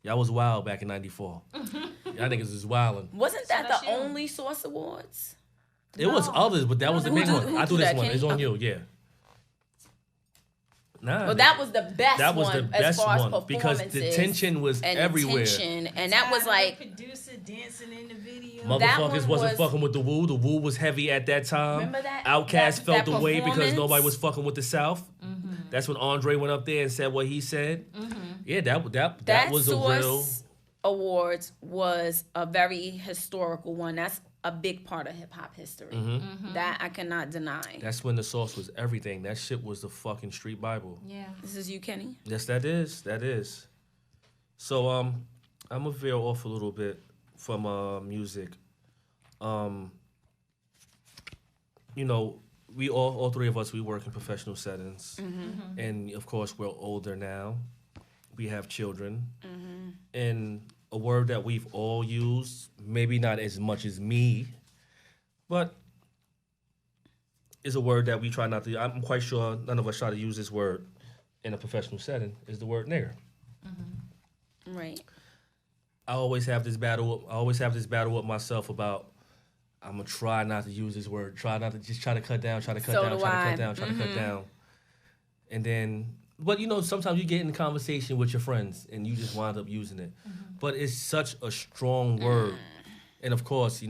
A: y'all was wild back in '94. Y'all niggas was wilding.
C: Wasn't that the only Source Awards?
A: It was others, but that was the big one. I do this one. It's on you, yeah. Nah,
C: well, that was the best
A: that was
C: one
A: the best
C: as far
A: one
C: as
A: because the tension was everywhere.
C: And that was like
D: producer dancing in the video.
A: Motherfuckers wasn't fucking with the Wu. The Wu was heavy at that time.
C: Remember that?
A: Outkast felt the way because nobody was fucking with the South. Mm-hmm. That's when Andre went up there and said what he said. Mm-hmm. Yeah, that was a real.
C: Awards was a very historical one. That's a big part of hip hop history. Mm-hmm. Mm-hmm. That I cannot deny.
A: That's when the Source was everything. That shit was the fucking street Bible.
D: Yeah.
C: This is you, Kenny?
A: Yes, that is. That is. So I'm gonna veer off a little bit from music. we all three of us, we work in professional settings, and of course we're older now. We have children, and a word that we've all used, maybe not as much as me, but is a word that we try not to. I'm quite sure none of us try to use this word in a professional setting. Is the word nigger.
C: Right.
A: I always have this battle. With myself about. I'm gonna try not to use this word. Try not to just try to cut down. Try to cut down. And then, but sometimes you get in a conversation with your friends and you just wind up using it. But it's such a strong word, and of course,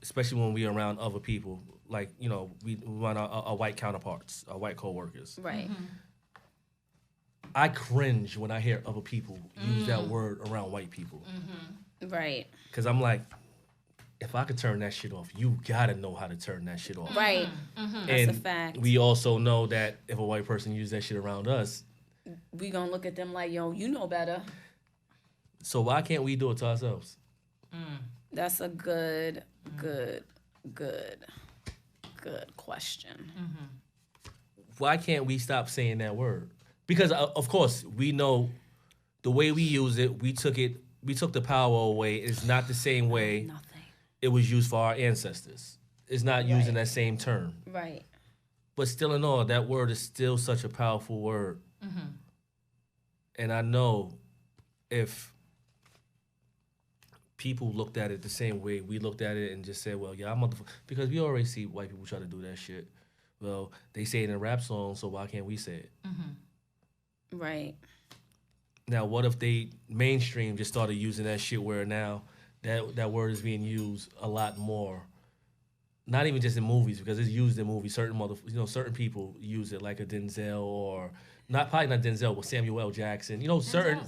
A: especially when we're around other people, like we run our white counterparts, our white coworkers.
C: Right.
A: I cringe when I hear other people use that word around white people.
C: Right.
A: Because I'm like, if I could turn that shit off, you gotta know how to turn that shit off.
C: Right.
A: And
C: That's a fact.
A: we also know that if a white person uses that shit around us,
C: we gonna look at them like, yo, you know better.
A: So why can't we do it to ourselves?
C: That's a good question.
A: Why can't we stop saying that word? Because of course we know the way we use it. We took the power away. It's not the same way it was used for our ancestors. It's not using that same term.
C: Right.
A: But still in all, that word is still such a powerful word. And I know if people looked at it the same way we looked at it and just said, well, yeah, because we already see white people try to do that shit. Well, they say it in a rap song, so why can't we say it?
C: Right.
A: Now, what if they mainstream just started using that shit where now that word is being used a lot more? Not even just in movies, because it's used in movies. Certain people use it, like a Denzel or probably not Denzel, but Samuel L. Jackson. Certain.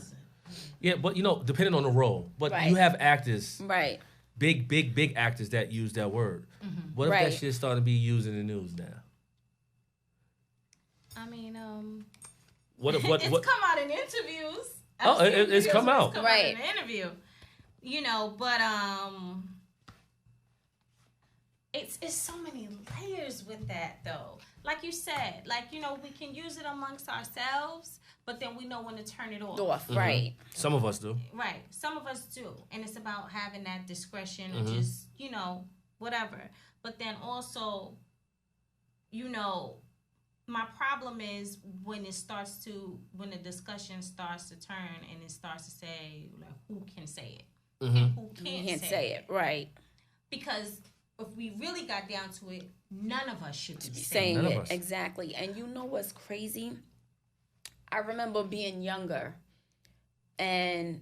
A: Yeah, but depending on the role. But you have actors,
C: right?
A: Big actors that use that word. What if that shit started to be used in the news now?
D: I mean,
A: What?
D: come out in interviews.
A: It's come out.
D: Right. In an interview. But it's so many layers with that though. Like you said, we can use it amongst ourselves, but then we know when to turn it off.
C: Right.
A: Some of us do.
D: Right. Some of us do. And it's about having that discretion and just, whatever. But then also, my problem is when the discussion starts to turn and it starts to say, like, who can say it? And who can't say it.
C: Right.
D: Because if we really got down to it, none of us should be
C: saying it. Exactly. And you know what's crazy? I remember being younger and...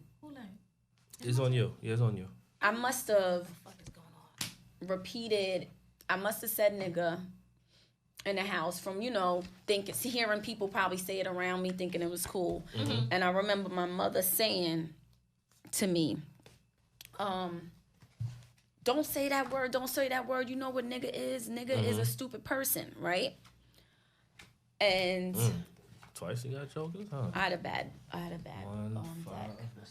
A: It's on you. Yeah, it's on you.
C: I must have said nigga in the house from, hearing people probably say it around me, thinking it was cool. And I remember my mother saying to me, don't say that word, don't say that word. You know what nigga is? Nigga is a stupid person, right? And...
A: Twice you got chokers, huh?
C: I had a bad
A: 1, 5,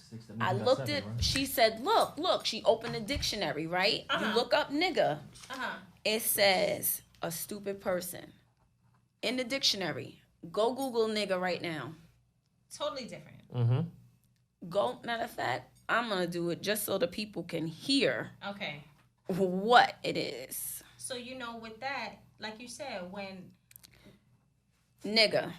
A: 6, 7,
C: I looked at, right? She said, look, she opened the dictionary, right? You look up nigga. It says a stupid person. In the dictionary. Go Google nigga right now.
D: Totally different.
C: Go, matter of fact, I'm going to do it just so the people can hear
D: what
C: it is.
D: So, with that, like you said, when...
C: Nigga.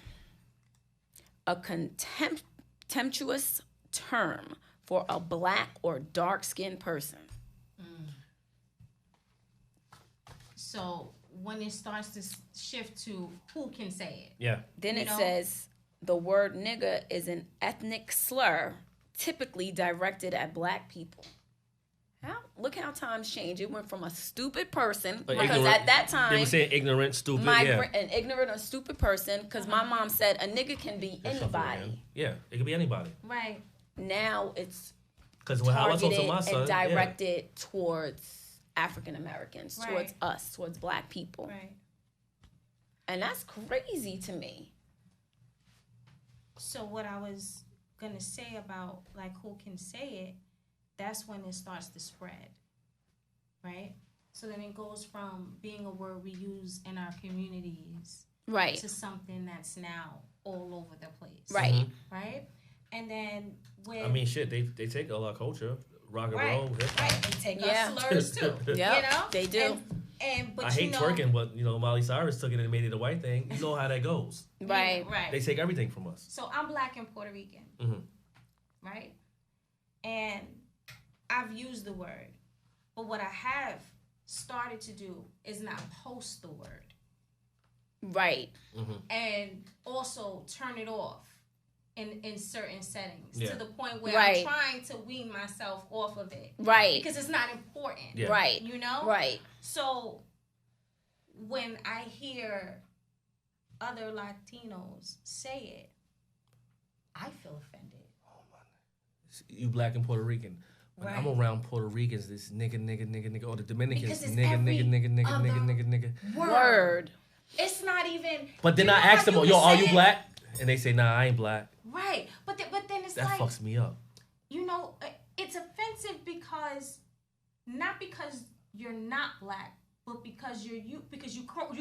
C: A contemptuous term for a black or dark-skinned person.
D: So when it starts to shift to who can say it.
A: Yeah.
C: Then it says the word nigga is an ethnic slur typically directed at black people. Look how times change. It went from a stupid person, because at that time...
A: They were saying ignorant, stupid,
C: an ignorant or stupid person, because my mom said a nigga can be anybody.
A: Yeah, it could be anybody.
D: Right.
C: Now it's
A: targeted
C: and directed towards African Americans, towards us, towards black people.
D: Right.
C: And that's crazy to me.
D: So what I was going to say about, who can say it, that's when it starts to spread, right? So then it goes from being a word we use in our communities
C: Right.
D: to something that's now all over the place.
C: Right.
D: Right? And then with...
A: I mean, shit, they take all our culture, rock and roll, hip hop.
D: Right, they take our slurs too.
C: Yeah,
D: you know?
C: they do.
D: But
A: I hate twerking, but, Miley Cyrus took it and made it a white thing. You know how that goes.
C: Right.
D: Right.
A: They take everything from us.
D: So I'm Black and Puerto Rican. Right? And I've used the word. But what I have started to do is not post the word.
C: Right.
D: And also turn it off in certain settings to the point where
C: Right.
D: I'm trying to wean myself off of it.
C: Right.
D: Because it's not important.
A: Yeah.
C: Right.
D: You know?
C: Right.
D: So when I hear other Latinos say it, I feel offended.
A: You Black and Puerto Rican. When I'm around Puerto Ricans, this nigga, or the Dominicans, nigga.
C: Word.
D: It's not even.
A: But then I ask them, yo, are you Black? And they say, nah, I ain't Black.
D: Right. But then it's
A: that
D: like.
A: That fucks me up.
D: It's offensive because, not because you're not Black, but because you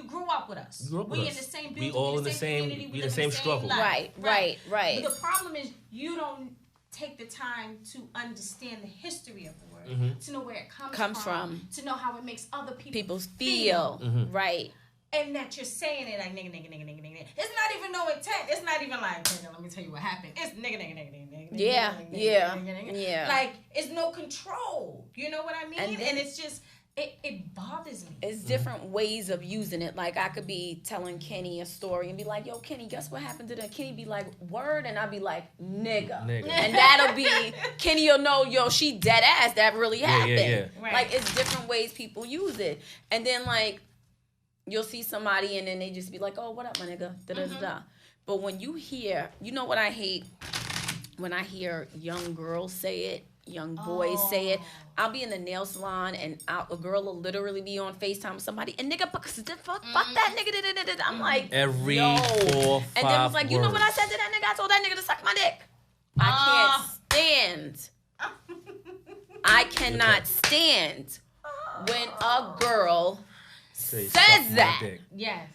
D: grew up with us. We in the same building.
A: We all in the same
D: community.
A: We in the same struggle.
C: Right.
D: But the problem is you don't take the time to understand the history of the word, to know where it comes from, to know how it makes other people feel.
C: Right.
D: And that you're saying it like nigga. It's not even no intent. It's not even like, let me tell you what happened. It's nigga.
C: Yeah.
D: Like, it's no control. You know what I mean? And it's just, it bothers me.
C: It's different ways of using it. Like, I could be telling Kenny a story and be like, yo, Kenny, guess what happened to that? Kenny be like, word? And I'll be like, nigga. And that'll be, Kenny will know, yo, she dead ass. That really happened.
A: Yeah.
D: Right.
C: Like, it's different ways people use it. And then, like, you'll see somebody and then they just be like, oh, what up, my nigga? Da-da-da-da. But when you hear, you know what I hate? When I hear young girls say it, young boys say it. I'll be in the nail salon and a girl will literally be on FaceTime with somebody and nigga, fuck that nigga. Da-da-da-da. I'm like,
A: every
C: yo.
A: 4, 5
C: And then was like, you know what I
A: words.
C: said to that nigga? I told that nigga to suck my dick. I can't stand. I cannot stand when a girl
A: Say,
C: says
A: suck
C: that.
A: my dick.
D: Yes.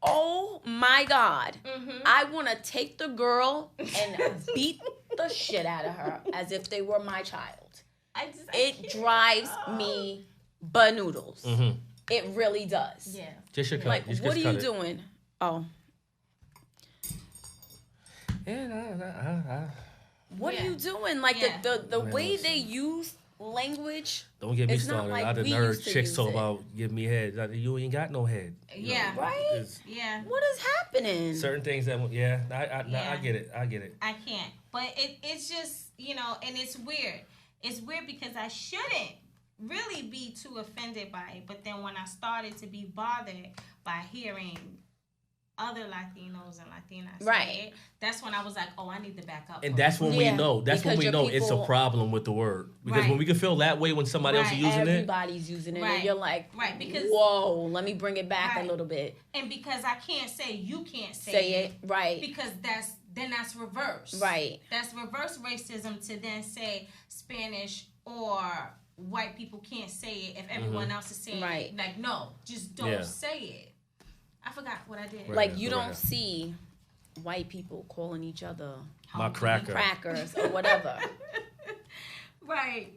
C: Oh my God. I want to take the girl and beat the shit out of her as if they were my child. It drives me banoodles. It really does.
D: Yeah.
A: Just your cut.
C: Like,
A: Just
C: what are
A: cut
C: you
A: it.
C: doing? Oh. What are you doing? Like, the way they use language.
A: Don't get me
C: It's not
A: started.
C: like
A: I done
C: we
A: heard
C: used to
A: chicks
C: use
A: talk
C: it.
A: about give me head. Like, you ain't got no head.
D: Yeah.
C: Right?
D: Yeah.
C: What is happening?
A: Certain things that, I get it. I get it.
D: I can't. But it's just, and it's weird. It's weird because I shouldn't really be too offended by it. But then when I started to be bothered by hearing other Latinos and Latinas say it, that's when I was like, oh, I need to back up.
A: And that's when we know. That's when
C: because
A: we
C: your
A: know it's a
C: people-
A: problem with the word. Because when we can feel that way when somebody else is using it.
C: Everybody's using it. And you're like,
D: because
C: whoa, let me bring it back a little bit.
D: And because I can't say you can't
C: Say it. Right.
D: Because that's reverse.
C: Right.
D: That's reverse racism to then say Spanish or white people can't say it if everyone else is saying it. Like, no, just don't say it. I forgot what I did.
C: Like, you don't see white people calling each other
A: my cracker.
C: crackers or whatever.
D: Right.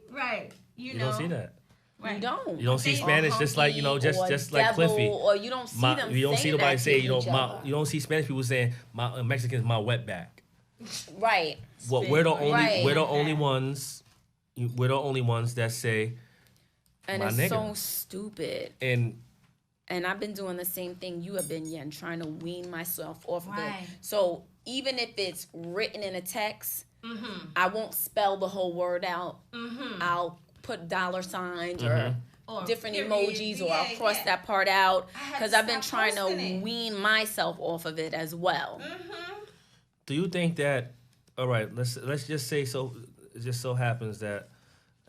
D: You
A: don't see that.
C: Right. You don't.
A: You don't see Spanish just like, just like Cliffy.
C: Or you don't see them
A: you don't see nobody say, you don't see Spanish people saying my Mexicans my wetback.
C: Right.
A: Well, we're the only ones that say
C: and
A: my
C: it's
A: nigga.
C: so stupid. And I've been doing the same thing you have been, Yen, trying to wean myself off of it. So even if it's written in a text, I won't spell the whole word out. I'll put dollar signs or different emojis, or I'll cross that part out because I've been trying to wean myself off of it as well.
A: Do you think that? All right, let's just say so. It just so happens that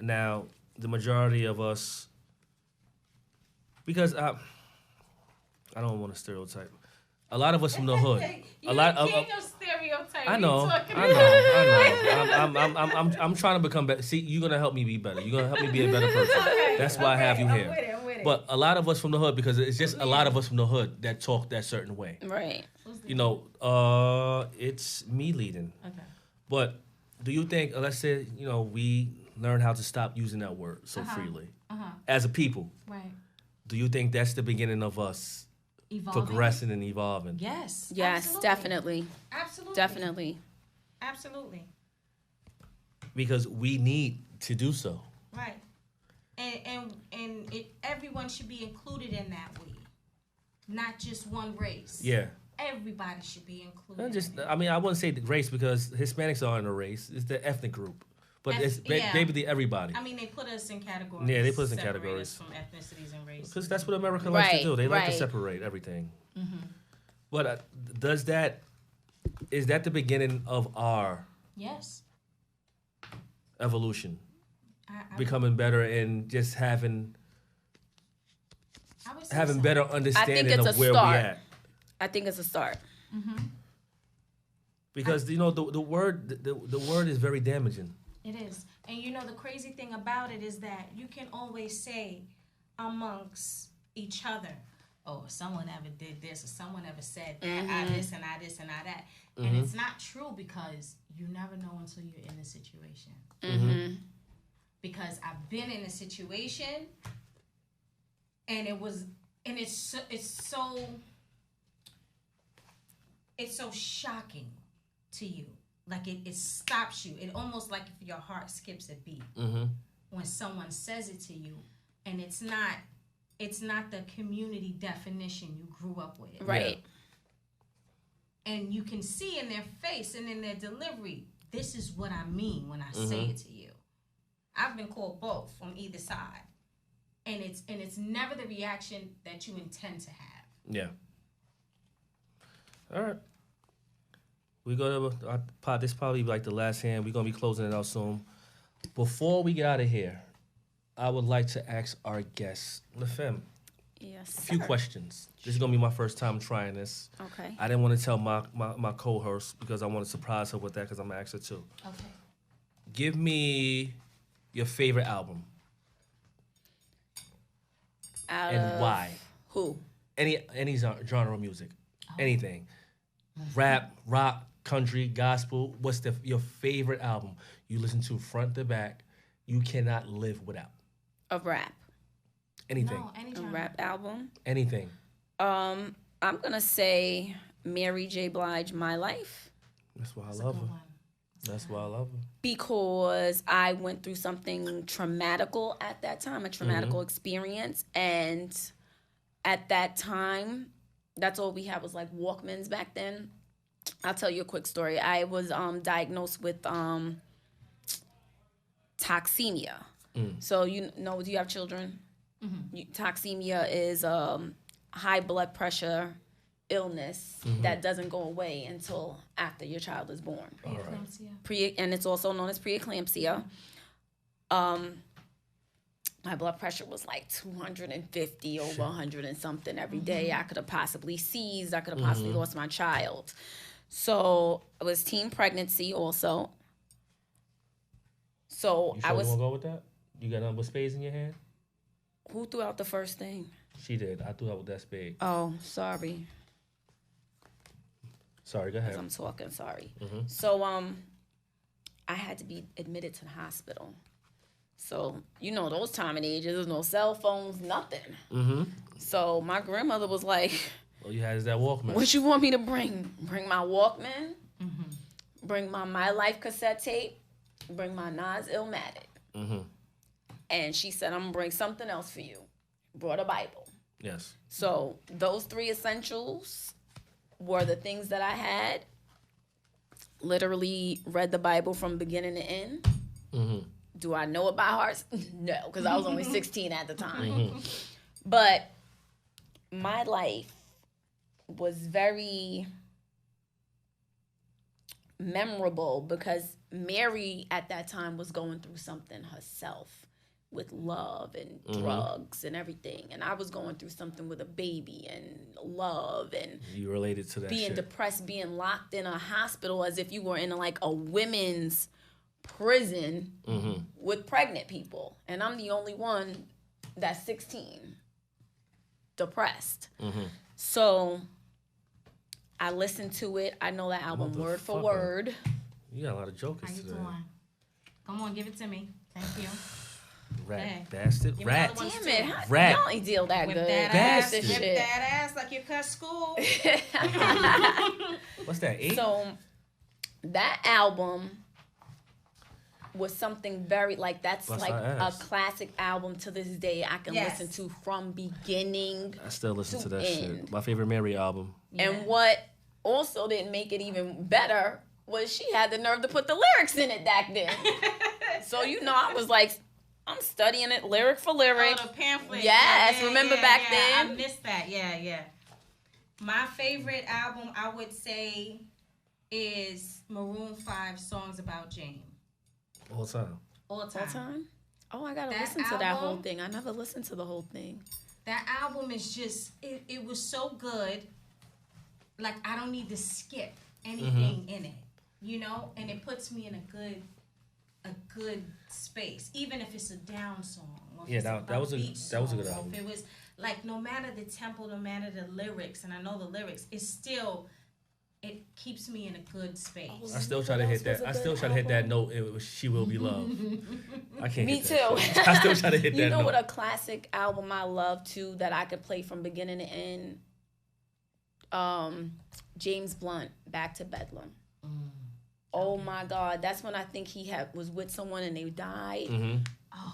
A: now the majority of us, because I don't want to stereotype. A lot of us from the hood.
D: Stereotype.
A: I know. I'm trying to become better. See, you're gonna help me be better. You're gonna help me be a better person. That's why I have you here. But a lot of us from the hood, because it's just a lot of us from the hood that talk that certain way.
C: Right.
A: You know, it's me leading.
D: Okay.
A: But do you think, let's say, you know, we learn how to stop using that word so freely as a people?
D: Right.
A: Do you think that's the beginning of us progressing and evolving?
D: Yes.
C: Yes,
D: absolutely.
C: definitely.
D: Absolutely.
C: Definitely.
D: Absolutely.
A: Because we need to do so.
D: Right. Everyone should be included in that way. Not just one race.
A: Yeah.
D: Everybody should be included.
A: I mean, I wouldn't say the race because Hispanics aren't a race. It's the ethnic group. But it's basically everybody.
D: I mean, they put us in categories.
A: Yeah, they put us in
D: separate
A: categories.
D: us from ethnicities and races.
A: Because that's what America likes to do. They like to
C: Right.
A: separate everything. But is that the beginning of our
D: Yes.
A: evolution?
D: I
A: Becoming better and just having
D: would say so.
A: better understanding
C: it's
A: of
C: a
A: where
C: start.
A: we at.
C: I think it's a start.
A: Because you know the word is very damaging.
D: It is. And you know, the crazy thing about it is that you can always say amongst each other, oh, someone ever did this or someone ever said that, I this and I this and I that. And it's not true because you never know until you're in the situation. Because I've been in a situation and it's so shocking to you. Like it stops you. It almost like if your heart skips a beat when someone says it to you, and it's not the community definition you grew up with.
C: Right.
D: And you can see in their face and in their delivery, this is what I mean when I say it to you. I've been called both from either side, and it's never the reaction that you intend to have.
A: Yeah. All right. We go to this is probably like the last hand. We're gonna be closing it out soon. Before we get out of here, I would like to ask our guest, LaFemme,
C: Yes.
A: a few questions. This is gonna be my first time trying this.
C: Okay.
A: I didn't want to tell my co-host because I want to surprise her with that because I'm gonna ask her too.
D: Okay.
A: Give me your favorite album and why.
C: Who?
A: Any genre of music, anything, rap, rock, country, gospel. What's your favorite album you listen to front to back? You cannot live without
C: A rap.
A: anything.
D: No,
C: A
D: anytime.
C: rap album.
A: Anything.
C: I'm gonna say Mary J. Blige, My Life,
A: That's why I
D: That's a
A: love
D: good
A: her.
D: one.
A: That's why I love her.
C: because I went through something traumatical at that time, a traumatical experience, and at that time, that's all we had was like Walkmans back then. I'll tell you a quick story. I was diagnosed with toxemia. So you know, do you have children? Toxemia is high blood pressure illness that doesn't go away until after your child is born.
D: Preeclampsia.
C: And it's also known as preeclampsia. My blood pressure was like 250 over 100 and something every day. I could have possibly seized. I could have possibly lost my child. So it was teen pregnancy also. So
A: You sure
C: I was.
A: you want to go with that? You got nothing but spades in your hand?
C: Who threw out the first thing?
A: She did. I threw out with that spade.
C: Oh, sorry.
A: Sorry, go ahead.
C: I'm talking, sorry. So I had to be admitted to the hospital. So, you know, those time and ages, there's no cell phones, nothing. So my grandmother was like,
A: All you had is that Walkman.
C: what you want me to bring? Bring my Walkman, bring my Life cassette tape, bring my Nas Illmatic. And she said, I'm going to bring something else for you. Brought a Bible.
A: Yes.
C: So those three essentials were the things that I had. Literally read the Bible from beginning to end. Do I know it by heart? No, because I was only 16 at the time. But my life was very memorable because Mary at that time was going through something herself with love and drugs and everything. And I was going through something with a baby and love and
A: You related to that
C: being
A: shit.
C: depressed, being locked in a hospital as if you were in like a women's prison with pregnant people. And I'm the only one that's 16. depressed. So I listened to it. I know that album word for word.
A: You got a lot of jokers
D: How you
A: today.
D: doing? Come on, give it to me. Thank you.
A: Rat bastard. Rat.
C: Damn it.
A: Rat.
C: Y'all ain't deal that
D: Whip
C: good.
D: that
A: Bastard.
D: ass.
C: This
D: Whip
C: shit.
D: that ass like you cut school.
A: What's that? 8?
C: So that album was something very like that's
A: Bust
C: like
A: our
C: a
A: ass.
C: classic album to this day. I can
D: Yes.
C: listen to from beginning.
A: I still listen to that
C: end.
A: shit. My favorite Mary album.
C: And what also didn't make it even better was she had the nerve to put the lyrics in it back then. So I was like, I'm studying it lyric for lyric.
D: Oh, the pamphlet.
C: Yes, remember back then?
D: I missed that. Yeah. My favorite album, I would say, is Maroon 5 Songs About Jane.
A: All time.
D: All time.
C: All time? Oh, I gotta
D: That
C: listen to that whole
D: album-
C: thing. I never listened to the whole thing.
D: That album is just, it was so good. Like, I don't need to skip anything in it, and it puts me in a good space, even if it's a down song. Or if
A: Yeah,
D: it's
A: that was a good
D: or
A: album.
D: If it was like, no matter the tempo, no matter the lyrics, and I know the lyrics, it keeps me in a good space.
A: I still try to hit that. I still try to hit that note. It was "She Will Be Loved." I can't.
C: Me
A: hit that
C: too.
A: shit. I still try to hit that
C: You know
A: note.
C: what a classic album I love too that I could play from beginning to end? James Blunt, Back to Bedlam. Oh my God, that's when I think he was with someone and they died.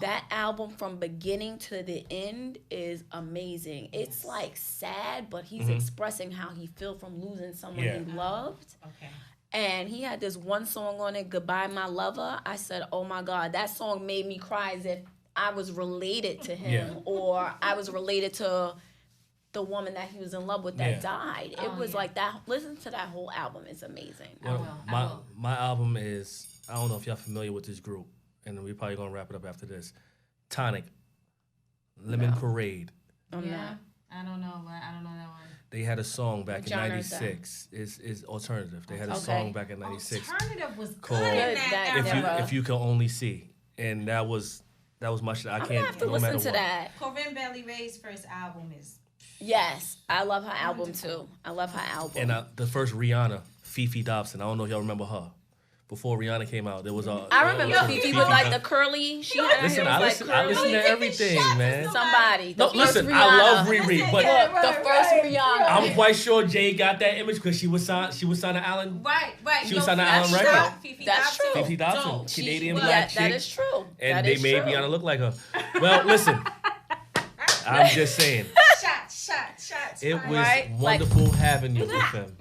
C: That album from beginning to the end is amazing. It's like sad, but he's expressing how he feel from losing someone he loved.
D: Okay.
C: And he had this one song on it, Goodbye My Lover. I said, oh my God, that song made me cry as if I was related to him or I was related to the woman that he was in love with that died. It was like that. Listen to that whole album. It's amazing.
A: Well, my album is, I don't know if y'all familiar with this group, and we're probably going to wrap it up after this. Tonic, Lemon Parade.
C: I'm not.
D: I don't know that one.
A: They had a song back in
C: genre is that?
A: '96. Is alternative. They had a
C: Okay.
A: song back in '96
D: Alternative was good
A: called
D: in
C: Good,
D: that
C: that-
D: album.
A: if you can only see, and that was my shit. I
C: I'm
A: can't.
C: gonna have to
A: no
C: listen
A: matter
C: to
A: what.
C: that.
D: Corinne Bailey Rae's first album is
C: Yes, I love her album too. I love her album.
A: And the first Rihanna, Fifi Dobson. I don't know if y'all remember her. Before Rihanna came out, there was a.
C: I remember Fifi with like the
A: Dobson.
C: curly. She had
A: Listen,
C: her
A: I
C: hair was
A: listen.
C: like
A: I
C: curly.
A: listen to everything, man.
C: Somebody.
A: No,
C: The first
A: listen.
C: Rihanna.
A: I love Riri, but
C: The first Rihanna.
A: I'm quite sure Jay got that image because she was signed to Allen.
D: right.
A: She was signed to Allen
C: that's
A: Records.
C: true.
D: Fifi
C: That's
D: Dobson.
C: true.
A: Fifi Dobson,
D: Dope.
A: Canadian
C: Yeah,
A: black
C: that
A: chick,
C: is true.
A: and
C: That
A: they
C: is
A: made
C: true.
A: Rihanna look like her. Well, listen. I'm just saying.
D: Shots.
A: It was
C: Right?
A: wonderful having you, LaFemme.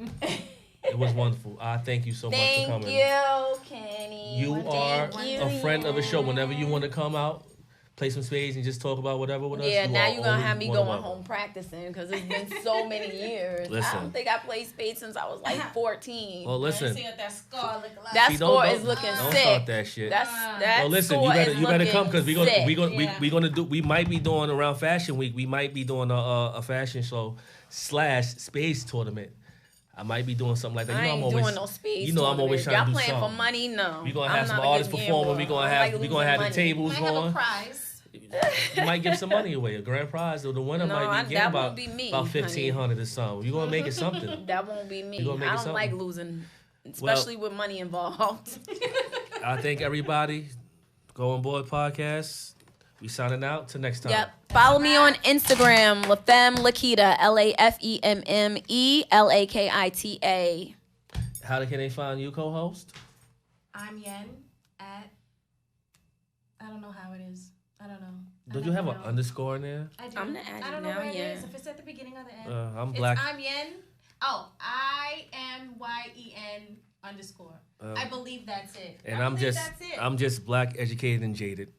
A: It was wonderful. I thank you so much for
C: Thank
A: coming.
C: you, Kenny.
A: You are
C: Thank
A: a friend of the show.
C: you.
A: Whenever you want to come out, play some spades and just talk about whatever with us.
C: Yeah, now
A: are
C: you're gonna have
A: always
C: me
A: more
C: going
A: than welcome.
C: home practicing because it's been so many years.
A: Listen.
C: I don't think I played spades since I was like 14.
A: Well, listen.
D: See what that scar look like.
C: That
A: See,
C: score is looking
A: don't
C: sick.
A: start that shit.
C: That
A: Well, listen,
C: score is
A: you better come because
C: looking
A: we
C: sick.
A: gonna we might be doing around Fashion Week. We might be doing a fashion show / spades tournament. I might be doing something like that.
C: I
A: You know,
C: ain't
A: I'm always
C: doing no spades.
A: You know, I'm always trying
C: Y'all
A: to do
C: playing
A: something.
C: for money? No.
A: We gonna
C: I'm
A: have some
C: not a
A: artists
C: good
A: performing. We
C: gambler.
A: gonna
C: I
A: have
C: like
A: we gonna have the
C: losing
A: tables
D: Might have a
A: going.
D: prize.
A: You might give some money away, a grand prize. Or the winner
C: No,
A: might be
C: that
A: getting
C: won't be me,
A: about
C: honey.
A: 1,500 or something. You gonna make it something.
C: That won't be me.
A: You gonna make
C: I
A: it
C: don't
A: something?
C: like losing, especially with money involved.
A: I thank everybody. Go on board podcast. We signing out. Till next time.
C: Yep. Follow me on Instagram, LaFemme Lakita, LaFemme Lakita.
A: How can they find you, co-host?
D: I'm Yen at. I don't know how it is. I don't know.
A: Don't you have an underscore in there?
D: I do.
C: I'm gonna add
D: I
C: you
D: don't know
C: now,
D: where it
C: Yen.
D: is. If it's at the beginning or the end.
A: I'm black.
D: I'm Yen. Oh, IMYEN_. I believe that's it.
A: And
D: I
A: I'm
D: believe
A: just
D: that's it.
A: I'm just black, educated, and jaded.